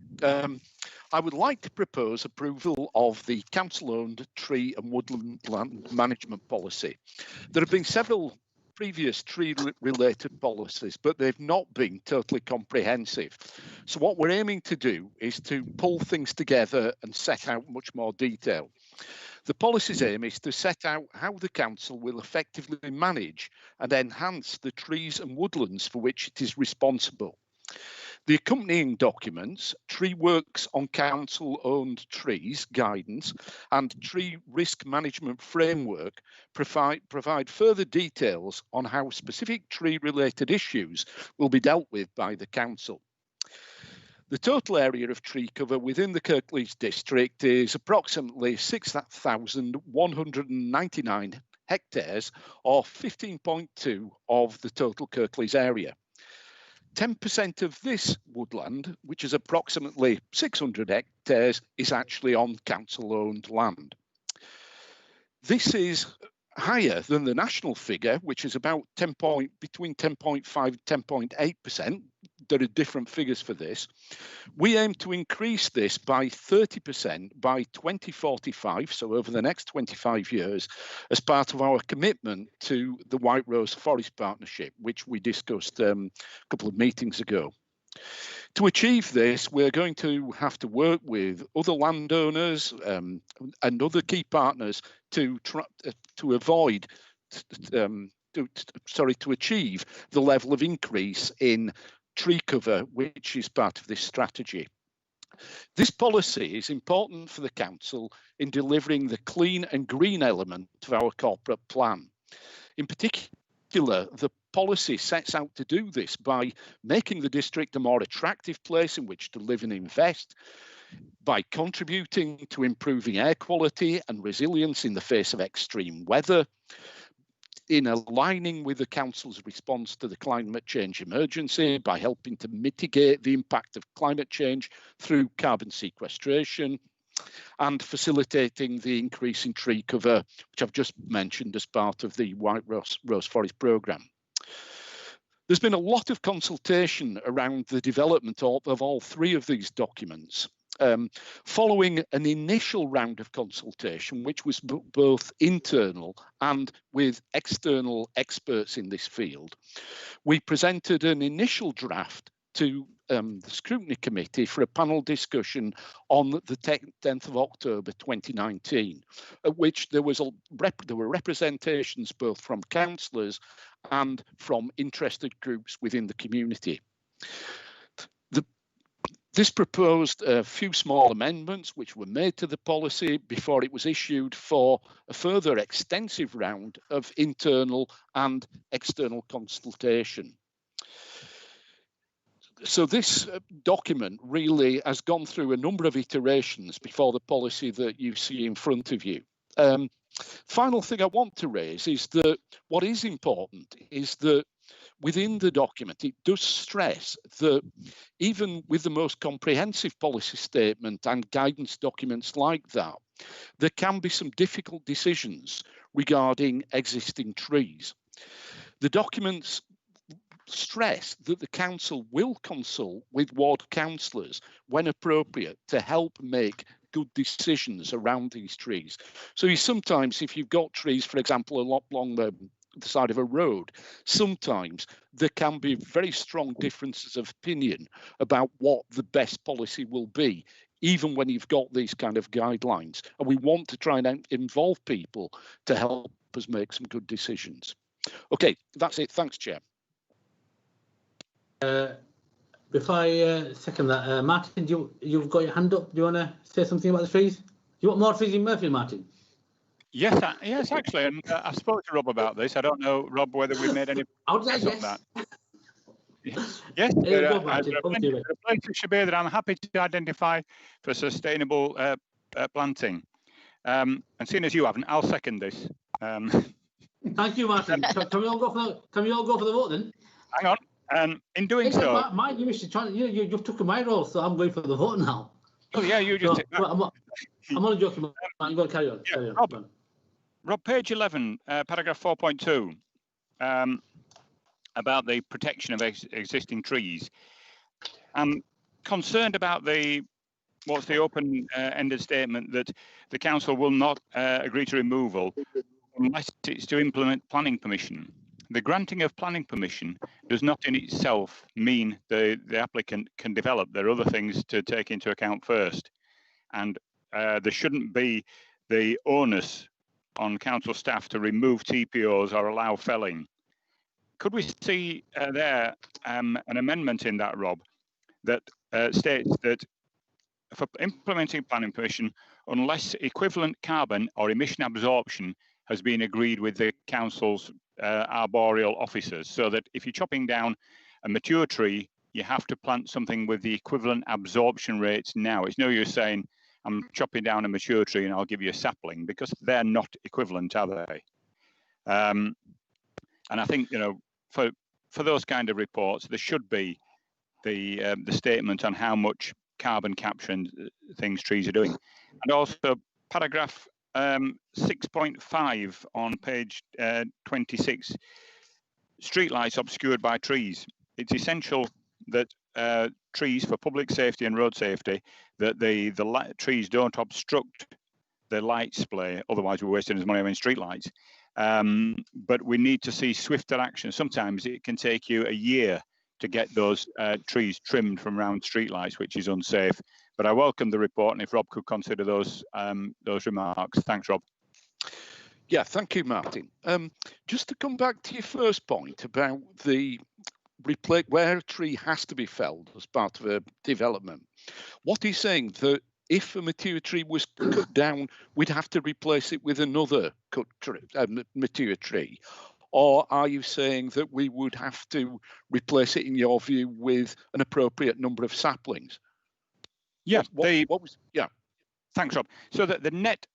I would like to propose approval of the council-owned tree and woodland land management policy. There have been several previous tree-related policies, but they've not been totally comprehensive. So what we're aiming to do is to pull things together and set out much more detail. The policy's aim is to set out how the council will effectively manage and enhance the trees and woodlands for which it is responsible. The accompanying documents, Tree Works on Council-Owned Trees Guidance and Tree Risk Management Framework, provide further details on how specific tree-related issues will be dealt with by the council. The total area of tree cover within the Kirklees district is approximately 6,199 hectares, or 15.2% of the total Kirklees area. 10% of this woodland, which is approximately 600 hectares, is actually on council-owned land. This is higher than the national figure, which is about between 10.5 and 10.8%. There are different figures for this. We aim to increase this by 30% by 2045, so over the next 25 years, as part of our commitment to the White Rose Forest Partnership, which we discussed a couple of meetings ago. To achieve this, we're going to have to work with other landowners and other key partners to achieve the level of increase in tree cover, which is part of this strategy. This policy is important for the council in delivering the clean and green element of our corporate plan. In particular, the policy sets out to do this by making the district a more attractive place in which to live and invest, by contributing to improving air quality and resilience in the face of extreme weather, in aligning with the council's response to the climate change emergency by helping to mitigate the impact of climate change through carbon sequestration, and facilitating the increase in tree cover, which I've just mentioned as part of the White Rose Forest programme. There's been a lot of consultation around the development of all three of these documents. Following an initial round of consultation, which was both internal and with external experts in this field, we presented an initial draft to the Scrutiny Committee for a panel discussion on the 10th of October 2019, at which there were representations both from councillors and from interested groups within the community. This proposed a few small amendments which were made to the policy before it was issued for a further extensive round of internal and external consultation. So this document really has gone through a number of iterations before the policy that you see in front of you. Final thing I want to raise is that what is important is that within the document, it does stress that even with the most comprehensive policy statement and guidance documents like that, there can be some difficult decisions regarding existing trees. The documents stress that the council will consult with ward councillors when appropriate to help make good decisions around these trees. So sometimes if you've got trees, for example, along the side of a road, sometimes there can be very strong differences of opinion about what the best policy will be, even when you've got these kind of guidelines. And we want to try and involve people to help us make some good decisions. Okay, that's it. Thanks, Chair. Before I second that, Martin, you've got your hand up. Do you want to say something about the trees? Do you want more trees in Murphy, Martin? Yes, yes, actually, and I spoke to Rob about this. I don't know, Rob, whether we've made any progress on that. Yes, there are places, Shabir, that I'm happy to identify for sustainable planting. And seeing as you haven't, I'll second this. Thank you, Martin. Can we all go for the vote then? Hang on. In doing so, my view is to try. You've took my role, so I'm going for the vote now. oh yeah, you just. So, I'm only joking. I'm going to carry on. Yeah, Carry on. Rob, page 11, paragraph 4.2, about the protection of existing trees. I'm concerned about what's the open-ended statement that the council will not agree to removal unless it's to implement planning permission. The granting of planning permission does not in itself mean the applicant can develop. There are other things to take into account first. And there shouldn't be the onus on council staff to remove TPOs or allow felling. Could we see there an amendment in that, Rob, that states that for implementing planning permission, unless equivalent carbon or emission absorption has been agreed with the council's arboreal officers, so that if you're chopping down a mature tree, you have to plant something with the equivalent absorption rates now. It's no use saying, I'm chopping down a mature tree and I'll give you a sapling, because they're not equivalent, are they? And I think, for those kind of reports, there should be the statement on how much carbon capture and things trees are doing. And also paragraph 6.5 on page 26, streetlights obscured by trees. It's essential that trees, for public safety and road safety, that the trees don't obstruct the light display, otherwise we're wasting as money on streetlights. But we need to see swifter action. Sometimes it can take you a year to get those trees trimmed from round streetlights, which is unsafe. But I welcome the report, and if Rob could consider those remarks. Thanks, Rob. Yeah, thank you, Martin. Just to come back to your first point about the where a tree has to be felled as part of a development. What he's saying that if a mature tree was cut down, we'd have to replace it with another mature tree. Or are you saying that we would have to replace it, in your view, with an appropriate number of saplings? Yeah, yeah. Thanks, Rob. So that the net,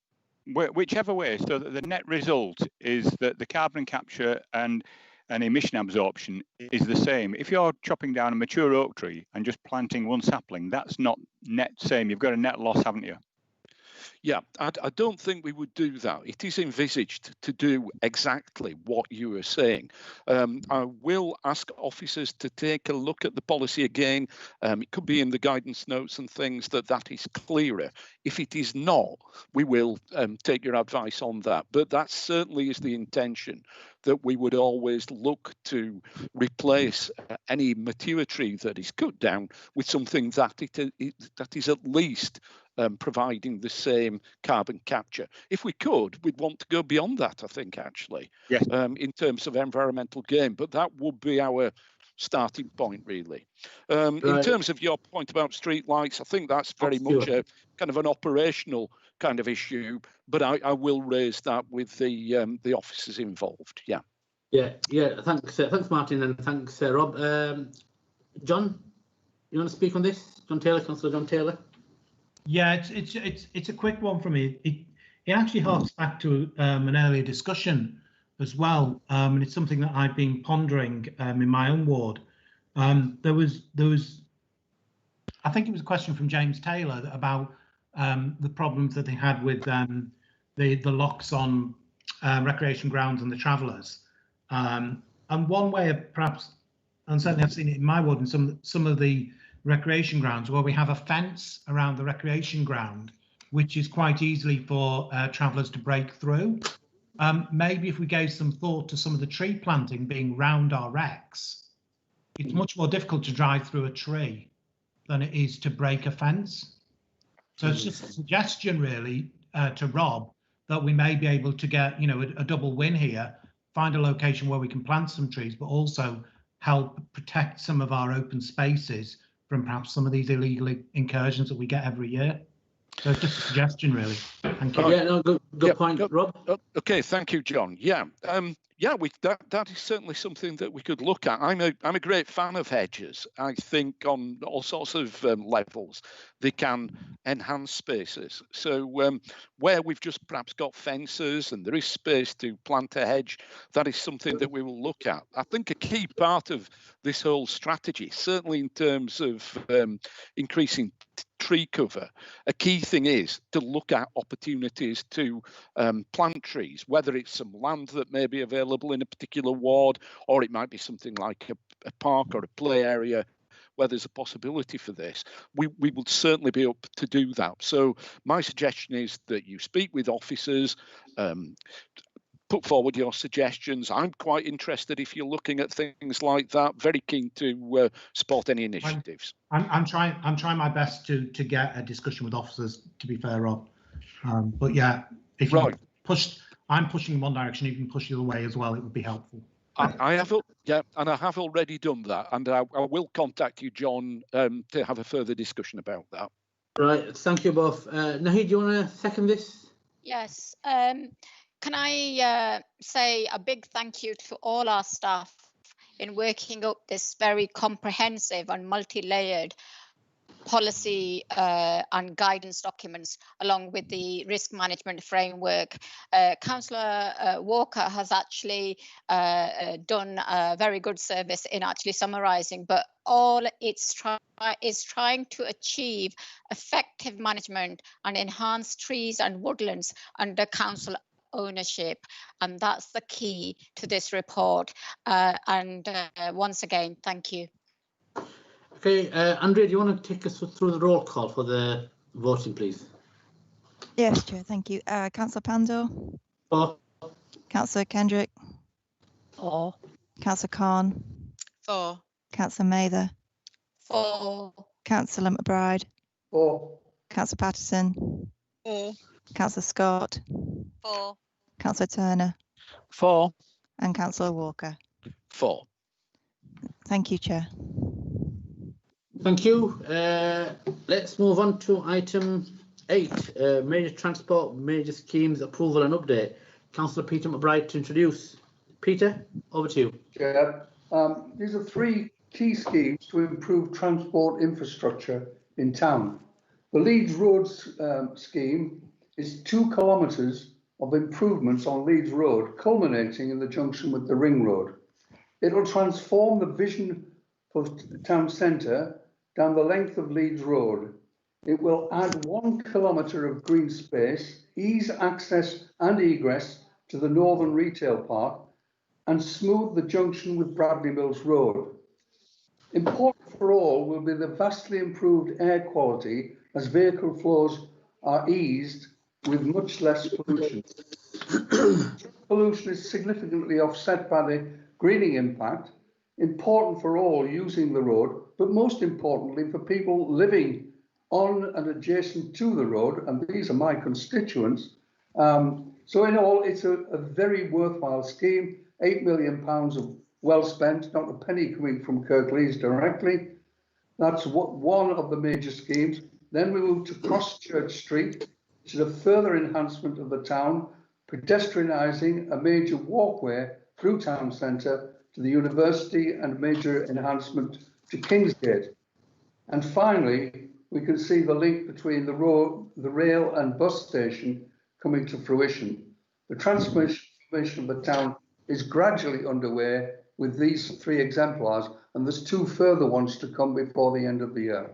whichever way, so that the net result is that the carbon capture and emission absorption is the same. If you're chopping down a mature oak tree and just planting one sapling, that's not net same. You've got a net loss, haven't you? Yeah, I don't think we would do that. It is envisaged to do exactly what you are saying. I will ask officers to take a look at the policy again. It could be in the guidance notes and things that is clearer. If it is not, we will take your advice on that. But that certainly is the intention, that we would always look to replace any mature tree that is cut down with something that is at least providing the same carbon capture. If we could, we'd want to go beyond that, I think, actually, yes. In terms of environmental gain. But that would be our starting point, really. Right. In terms of your point about street lights, I think that's very much a kind of an operational kind of issue, but I will raise that with the officers involved. Yeah. Yeah. Thanks, Martin, and thanks, Rob. John, you want to speak on this? Councillor John Taylor. Yeah, it's a quick one from me. It actually harks back to an earlier discussion as well, and it's something that I've been pondering in my own ward. There was, I think it was a question from James Taylor about the problems that they had with the locks on recreation grounds and the travellers. And one way of perhaps, and certainly I've seen it in my ward and some of the recreation grounds where we have a fence around the recreation ground, which is quite easily for travellers to break through. Maybe if we gave some thought to some of the tree planting being round our recs, it's much more difficult to drive through a tree than it is to break a fence. So it's just a suggestion really to Rob that we may be able to get, a double win here, find a location where we can plant some trees, but also help protect some of our open spaces from perhaps some of these illegal incursions that we get every year. So it's just a suggestion, really. Thank you. Yeah, no, good point, Rob. Okay, thank you, John. Yeah, Yeah, that is certainly something that we could look at. I'm a great fan of hedges. I think on all sorts of levels they can enhance spaces. So where we've just perhaps got fences and there is space to plant a hedge, that is something that we will look at. I think a key part of this whole strategy, certainly in terms of increasing tree cover, a key thing is to look at opportunities to plant trees, whether it's some land that may be available in a particular ward, or it might be something like a park or a play area where there's a possibility for this. We would certainly be up to do that. So my suggestion is that you speak with officers, put forward your suggestions. I'm quite interested if you're looking at things like that. Very keen to support any initiatives. I'm trying my best to get a discussion with officers. To be fair, Rob, but yeah, if you I'm pushing in one direction, you can push the other way as well. It would be helpful. I have already done that, and I will contact you, John, to have a further discussion about that. Right, thank you both. Nahid, do you want to second this? Yes. Can I say a big thank you to all our staff in working up this very comprehensive and multi-layered policy and guidance documents, along with the risk management framework. Councillor Walker has actually done a very good service in actually summarising, but all it's trying to achieve effective management and enhance trees and woodlands under council ownership, and that's the key to this report. Once again, thank you. Okay, Andrea, do you want to take us through the roll call for the voting, please? Yes, Chair, thank you. Councillor Pando? For. Councillor Kendrick? For. Councillor Khan? For. Councillor Mather? For. Councillor McBride? For. Councillor Patterson? For. Councillor Scott? For. Councillor Turner? For. And Councillor Walker? For. Thank you, Chair. Thank you. Let's move on to item 8, major transport, major schemes, approval and update. Councillor Peter McBride to introduce. Peter, over to you. Chair, these are 3 key schemes to improve transport infrastructure in town. The Leeds Roads scheme is 2 kilometres of improvements on Leeds Road, culminating in the junction with the Ring Road. It will transform the vision for the town centre down the length of Leeds Road. It will add 1 kilometre of green space, ease access and egress to the Northern Retail Park, and smooth the junction with Bradley Mills Road. Important for all will be the vastly improved air quality as vehicle flows are eased with much less pollution. Pollution is significantly offset by the greening impact, important for all using the road, but most importantly for people living on and adjacent to the road, and these are my constituents. So in all, it's a very worthwhile scheme, £8 million of well spent, not a penny coming from Kirklees directly. That's one of the major schemes. Then we move to Cross Church Street, which is a further enhancement of the town, pedestrianising a major walkway through town centre to the university and major enhancement to Kingsgate. And finally, we can see the link between the rail and bus station coming to fruition. The transformation of the town is gradually underway with these 3 exemplars, and there's 2 further ones to come before the end of the year.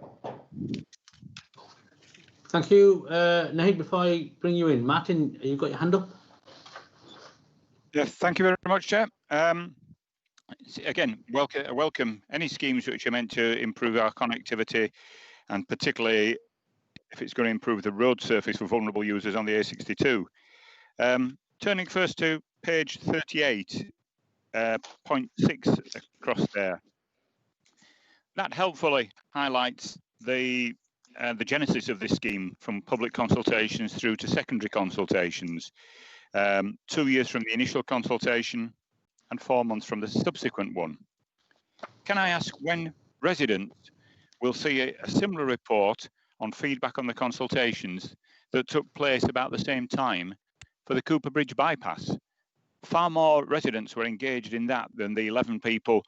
Thank you. Nahid, before I bring you in, Martin, you got your hand up? Yes, thank you very much, Chair. Again, welcome any schemes which are meant to improve our connectivity, and particularly if it's going to improve the road surface for vulnerable users on the A62. Turning first to page 38, point 6 across there. That helpfully highlights the genesis of this scheme from public consultations through to secondary consultations. 2 years from the initial consultation and 4 months from the subsequent one. Can I ask when residents will see a similar report on feedback on the consultations that took place about the same time for the Cooper Bridge bypass? far more residents were engaged in that than the 11 people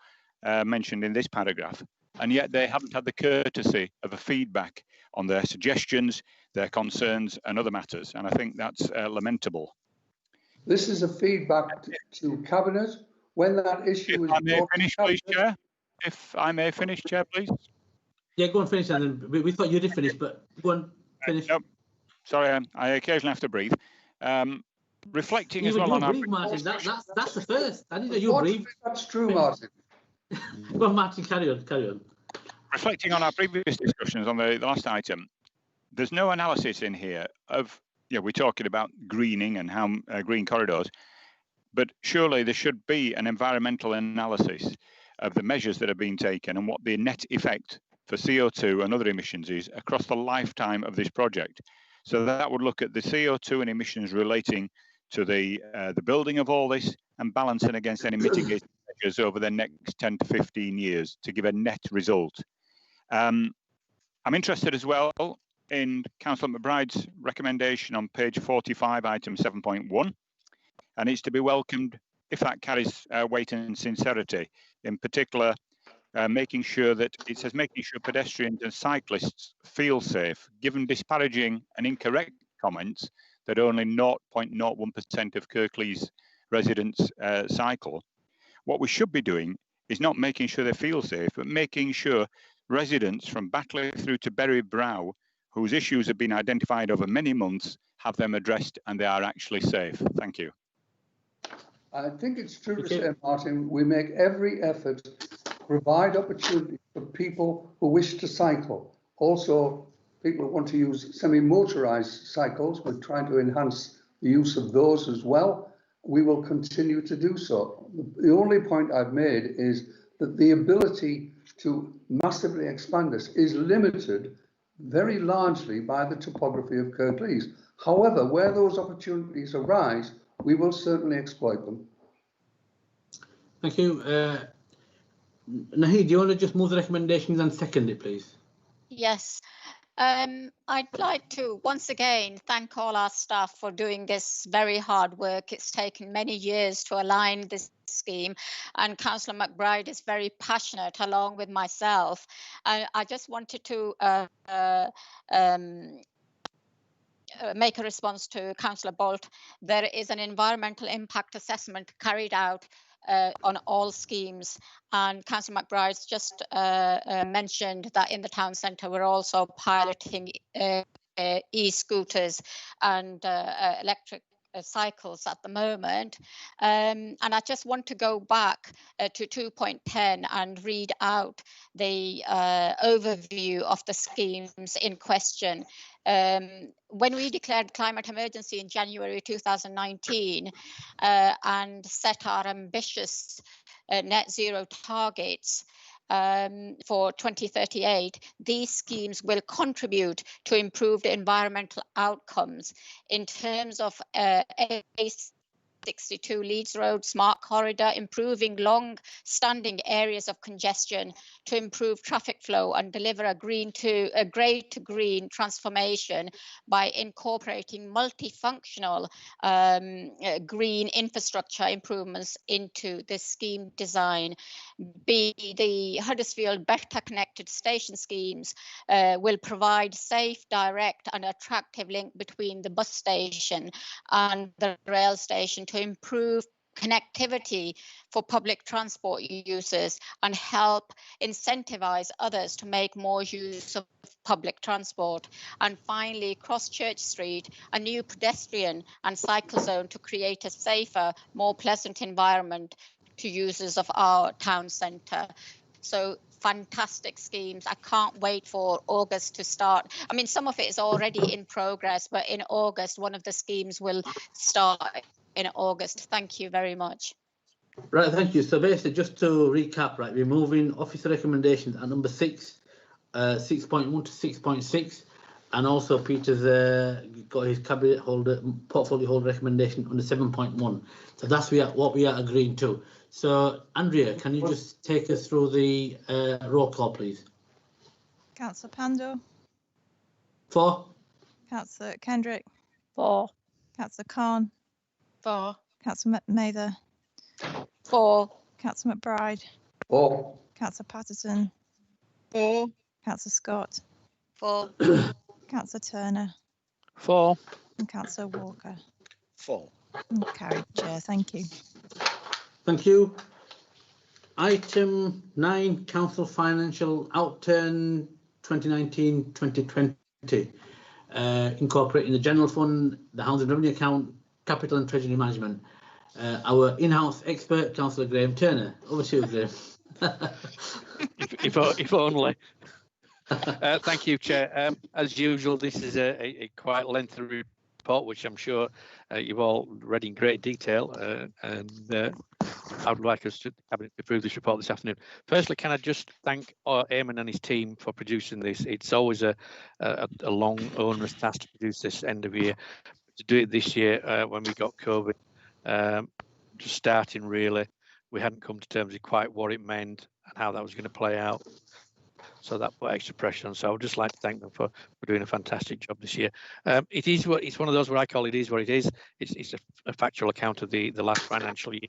mentioned in this paragraph. And yet they haven't had the courtesy of a feedback on their suggestions, their concerns and other matters. And I think that's lamentable. This is a feedback to Cabinet. When that issue is If I may brought to finish, Cabinet, please, Chair. If I may finish, Chair, please. Yeah, go and finish, and then we thought you did finish, but go on, finish. Nope. Sorry, I occasionally have to breathe. Reflecting as Even well you on our... breathe, Martin. That's the first. I didn't know you breathe. That's true, Martin. Go on, Martin, carry on. Reflecting on our previous discussions on the last item, there's no analysis in here of, we're talking about greening and how green corridors, but surely there should be an environmental analysis of the measures that are being taken and what the net effect for CO2 and other emissions is across the lifetime of this project. So that would look at the CO2 and emissions relating to the building of all this and balancing against any mitigating measures over the next 10 to 15 years to give a net result. I'm interested as well in Councillor McBride's recommendation on page 45, item 7.1, and it's to be welcomed if that carries weight and sincerity. In particular, making sure that it says making sure pedestrians and cyclists feel safe, given disparaging and incorrect comments that only 0.01% of Kirklees residents cycle. What we should be doing is not making sure they feel safe, but making sure residents from Batley through to Berry Brow, whose issues have been identified over many months, have them addressed and they are actually safe. Thank you. I think it's true to say, Martin, we make every effort to provide opportunity for people who wish to cycle. Also, people who want to use semi-motorised cycles, we're trying to enhance the use of those as well. We will continue to do so. The only point I've made is that the ability to massively expand this is limited very largely by the topography of Kirklees. However, where those opportunities arise, we will certainly exploit them. Thank you. Naheed, do you want to just move the recommendations and second it, please? Yes. I'd like to once again thank all our staff for doing this very hard work. It's taken many years to align this scheme, and Councillor McBride is very passionate along with myself. I just wanted to make a response to Councillor Bolt. There is an environmental impact assessment carried out on all schemes, and Councillor McBride's just mentioned that in the town centre we're also piloting e-scooters and electric cycles at the moment, and I just want to go back to 2.10 and read out the overview of the schemes in question. When we declared climate emergency in January 2019 and set our ambitious net zero targets for 2038, these schemes will contribute to improved environmental outcomes in terms of A62 Leeds Road Smart Corridor, improving long-standing areas of congestion to improve traffic flow and deliver a grey to green transformation by incorporating multifunctional green infrastructure improvements into the scheme design. The Huddersfield Better Connected Station schemes will provide safe, direct and attractive link between the bus station and the rail station to improve connectivity for public transport users and help incentivize others to make more use of public transport. And finally, Cross Church Street, a new pedestrian and cycle zone to create a safer, more pleasant environment to users of our town centre. So fantastic schemes. I can't wait for August to start. I mean, some of it is already in progress, but in August, one of the schemes will start in August. Thank you very much. Right, thank you. So basically, just to recap, right, we're moving officer recommendations at number 6, 6.1 to 6.6, and also Peter's got his cabinet holder, portfolio holder recommendation under 7.1. So that's what we are agreeing to. So Andrea, can you just take us through the roll call, please? Councillor Pando. For. Councillor Kendrick. For. Councillor Khan. For. Councillor Mather, 4, Councillor McBride, 4, Councillor Patterson, 4, Councillor Scott, 4, Councillor Turner, 4. and Councillor Walker. 4. And carried, Chair. Thank you. Thank you. Item 9, Council Financial Outturn 2019-2020. Incorporating the General Fund, the Housing Revenue Account, Capital and Treasury Management. Our in-house expert, Councillor Graham Turner. Over to you, Graham. if only. Thank you, Chair. As usual, this is a quite lengthy report, which I'm sure you've all read in great detail, and I would like us to Cabinet to approve this report this afternoon. Firstly, can I just thank Eamon and his team for producing this? It's always a long, onerous task to produce this end of year. To do it this year when we got COVID, just starting really, we hadn't come to terms with quite what it meant and how that was going to play out. So that put extra pressure on. So I would just like to thank them for doing a fantastic job this year. It's one of those where I call it is what it is. It's a factual account of the last financial year.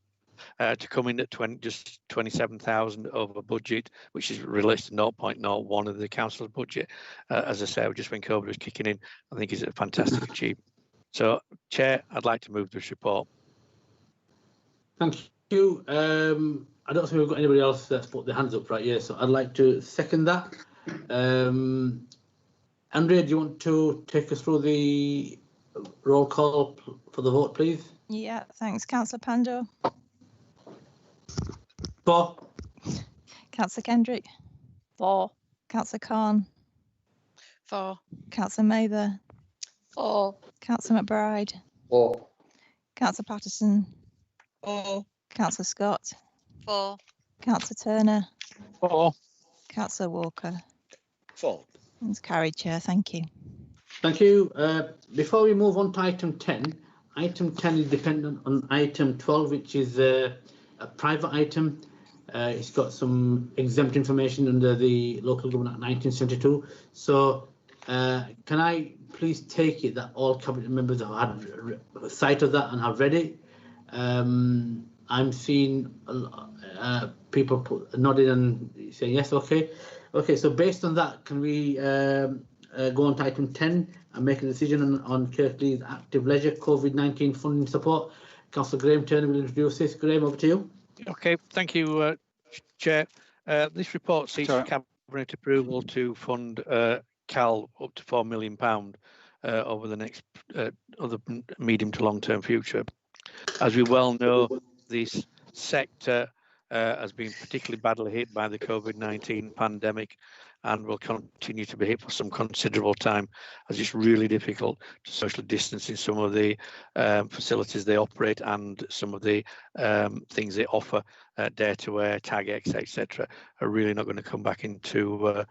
To come in at just 27,000 over budget, which is relates to 0.01 of the council's budget. As I say, just when COVID was kicking in, I think is a fantastic achievement. So, Chair, I'd like to move this report. Thank you. I don't think we've got anybody else that's put their hands up right here, so I'd like to second that. Andrea, do you want to take us through the roll call for the vote, please? Yeah, thanks. Councillor Pando. 4. Councillor Kendrick. 4, Councillor Khan. 4, Councillor Mather. 4, Councillor McBride. 4, Councillor Patterson. 4, Councillor Scott. 4, Councillor Turner. 4. Councillor Walker. 4. It's carried, Chair. Thank you. Thank you. Before we move on to item 10 is dependent on item 12, which is a private item. It's got some exempt information under the Local Government Act 1972. So can I please take it that all Cabinet members have had sight of that and have read it? I'm seeing people nodding and saying yes, okay. Okay, so based on that, can we go on to item 10 and make a decision on Kirklees Active Leisure COVID-19 funding support? Councillor Graham Turner will introduce this. Graham, over to you. Okay, thank you, Chair. This report seeks Cabinet approval to fund CAL up to £4 million over the next other medium to long-term future. As we well know, this sector has been particularly badly hit by the COVID-19 pandemic and will continue to be hit for some considerable time, as it's really difficult to socially distance in some of the facilities they operate, and some of the things they offer, dare-to-wear, tag-X, etc., are really not going to come back into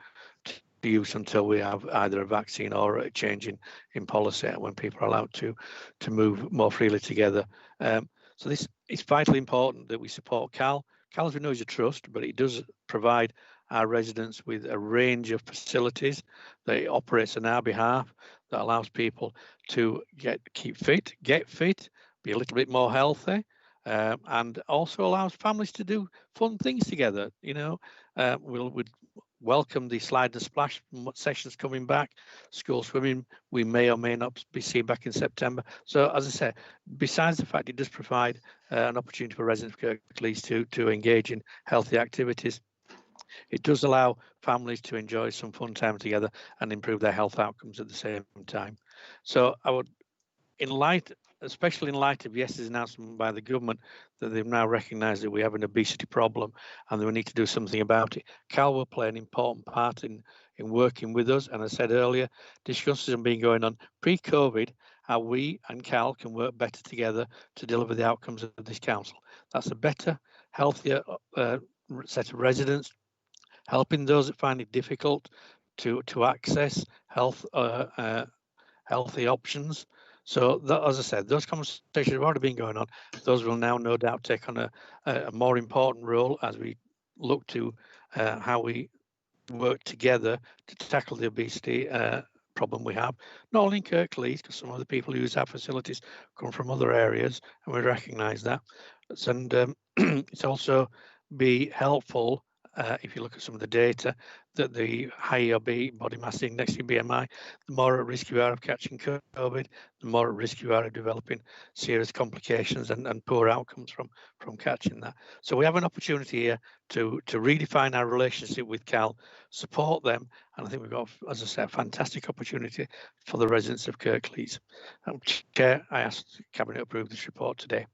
use until we have either a vaccine or a change in policy when people are allowed to move more freely together. So this it's vitally important that we support CAL. CAL, as we know, is a trust, but it does provide our residents with a range of facilities that it operates on our behalf, that allows people to keep fit, get fit, be a little bit more healthy, and also allows families to do fun things together. You know, we'd welcome the slide and splash sessions coming back. School swimming, we may or may not be seen back in September. So, as I say, besides the fact it does provide an opportunity for residents of Kirklees to engage in healthy activities, it does allow families to enjoy some fun time together and improve their health outcomes at the same time. So I would, especially in light of yesterday's announcement by the government that they've now recognised that we have an obesity problem and that we need to do something about it, CAL will play an important part in working with us. And as I said earlier, discussions have been going on pre-COVID how we and CAL can work better together to deliver the outcomes of this council. That's a better, healthier set of residents, helping those that find it difficult to access healthy options. So that, as I said, those conversations have already been going on. Those will now no doubt take on a more important role as we look to how we work together to tackle the obesity problem we have, not only in Kirklees, because some of the people who use our facilities come from other areas, and we recognise that. And it's also be helpful if you look at some of the data, that the higher your body mass index, your BMI, the more at risk you are of catching COVID, the more at risk you are of developing serious complications and poor outcomes from catching that. So we have an opportunity here to redefine our relationship with Cal, support them, and I think we've got, as I said, a fantastic opportunity for the residents of Kirklees. Chair, I ask the Cabinet approve this report today.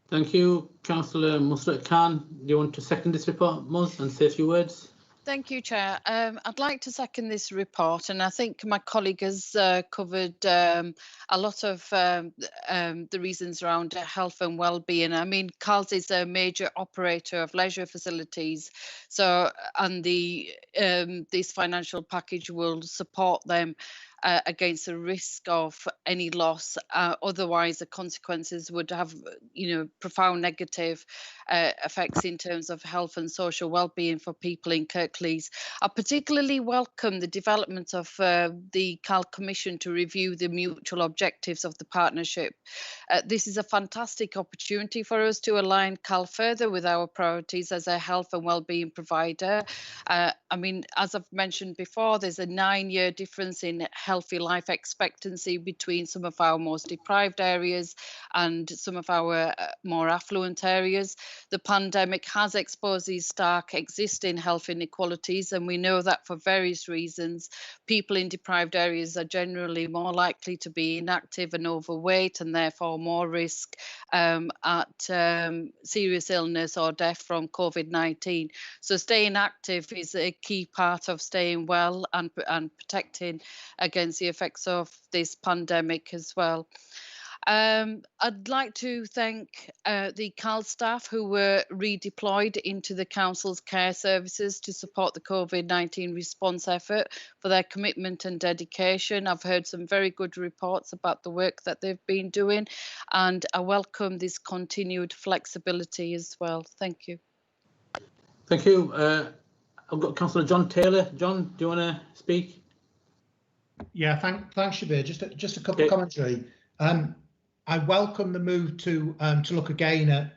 Thank you, Councillor Musrat Khan. Do you want to second this report, Mus, and say a few words? Thank you, Chair. I'd like to second this report, and I think my colleague has covered a lot of the reasons around health and well-being. I mean, CALS is a major operator of leisure facilities, so and this financial package will support them against the risk of any loss. Otherwise, the consequences would have, profound negative effects in terms of health and social well-being for people in Kirklees. I particularly welcome the development of the CAL Commission to review the mutual objectives of the partnership. This is a fantastic opportunity for us to align CAL further with our priorities as a health and well-being provider. I mean, as I've mentioned before, there's a 9-year difference in healthy life expectancy between some of our most deprived areas and some of our more affluent areas. The pandemic has exposed these stark existing health inequalities, and we know that for various reasons, people in deprived areas are generally more likely to be inactive and overweight, and therefore more risk at serious illness or death from COVID-19. So staying active is a key part of staying well and protecting against the effects of this pandemic as well. I'd like to thank the CAL staff who were redeployed into the Council's care services to support the COVID-19 response effort for their commitment and dedication. I've heard some very good reports about the work that they've been doing, and I welcome this continued flexibility as well. Thank you. Thank you. I've got Councillor John Taylor. John, do you want to speak? Yeah, thanks, Shabir. Just a couple of commentary. I welcome the move to look again at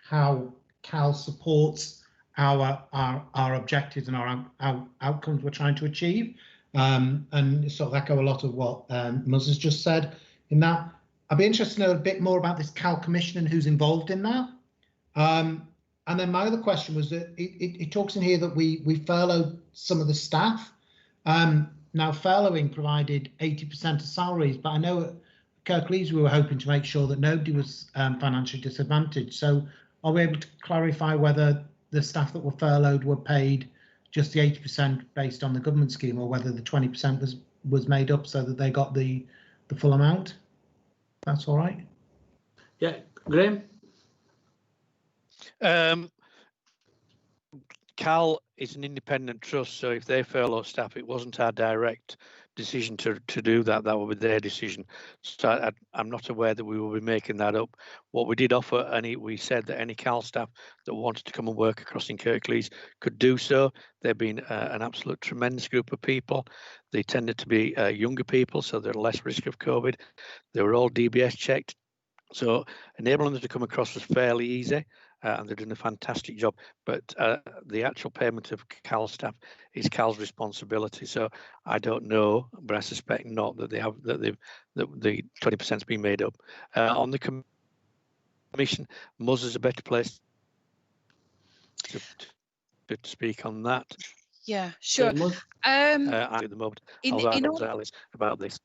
how CAL supports our objectives and our outcomes we're trying to achieve, and sort of echo a lot of what Muz has just said in that. I'd be interested to know a bit more about this CAL Commission and who's involved in that. And then my other question was that it talks in here that we furloughed some of the staff. Now, furloughing provided 80% of salaries, but I know at Kirklees we were hoping to make sure that nobody was financially disadvantaged. So are we able to clarify whether the staff that were furloughed were paid just the 80% based on the government scheme, or whether the 20% was made up so that they got the full amount? That's all right. Yeah, Graham? CAL is an independent trust, so if they furlough staff, it wasn't our direct decision to do that. That would be their decision. So I'm not aware that we will be making that up. What we did offer, we said that any CAL staff that wanted to come and work across in Kirklees could do so. They've been an absolute tremendous group of people. They tended to be younger people, so they're less risk of COVID. They were all DBS checked. So enabling them to come across was fairly easy, and they're doing a fantastic job. But the actual payment of CAL staff is CAL's responsibility. So I don't know, but I suspect not that the 20% has been made up. On the commission, Muz is a better place to speak on that. Yeah, sure. At the moment, Gonzalez about this.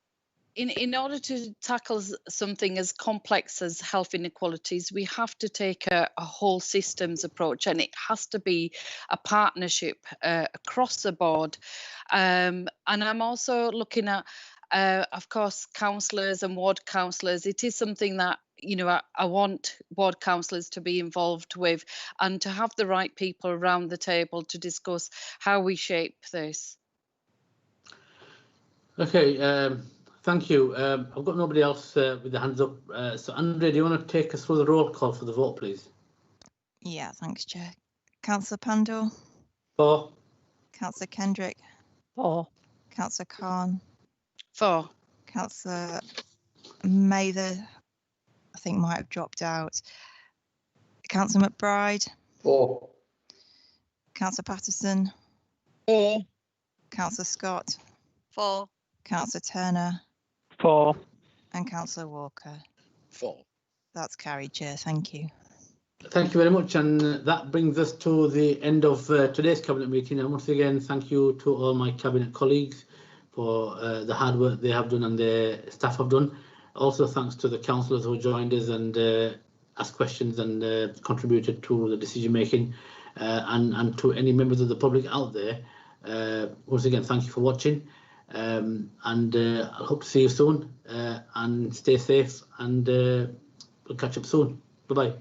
In order to tackle something as complex as health inequalities, we have to take a whole systems approach, and it has to be a partnership across the board. And I'm also looking at, of course, councillors and ward councillors. It is something that, I want ward councillors to be involved with, and to have the right people around the table to discuss how we shape this. Okay. Thank you. I've got nobody else with their hands up. So, Andre, do you want to take us through the roll call for the vote, please? Yeah, thanks, Chair. Councillor Pandor? For. Councillor Kendrick? For. Councillor Khan, 4. Councillor Mather, I think might have dropped out. Councillor McBride, 4. Councillor Patterson, 4. Councillor Scott, 4. Councillor Turner, 4. and Councillor Walker. 4. That's carried, Chair. Thank you. Thank you very much, and that brings us to the end of today's Cabinet meeting. And once again, thank you to all my Cabinet colleagues for the hard work they have done and their staff have done. Also, thanks to the councillors who joined us and asked questions and contributed to the decision making, and to any members of the public out there. Once again, thank you for watching, and I hope to see you soon, and stay safe, and we'll catch up soon. Bye-bye.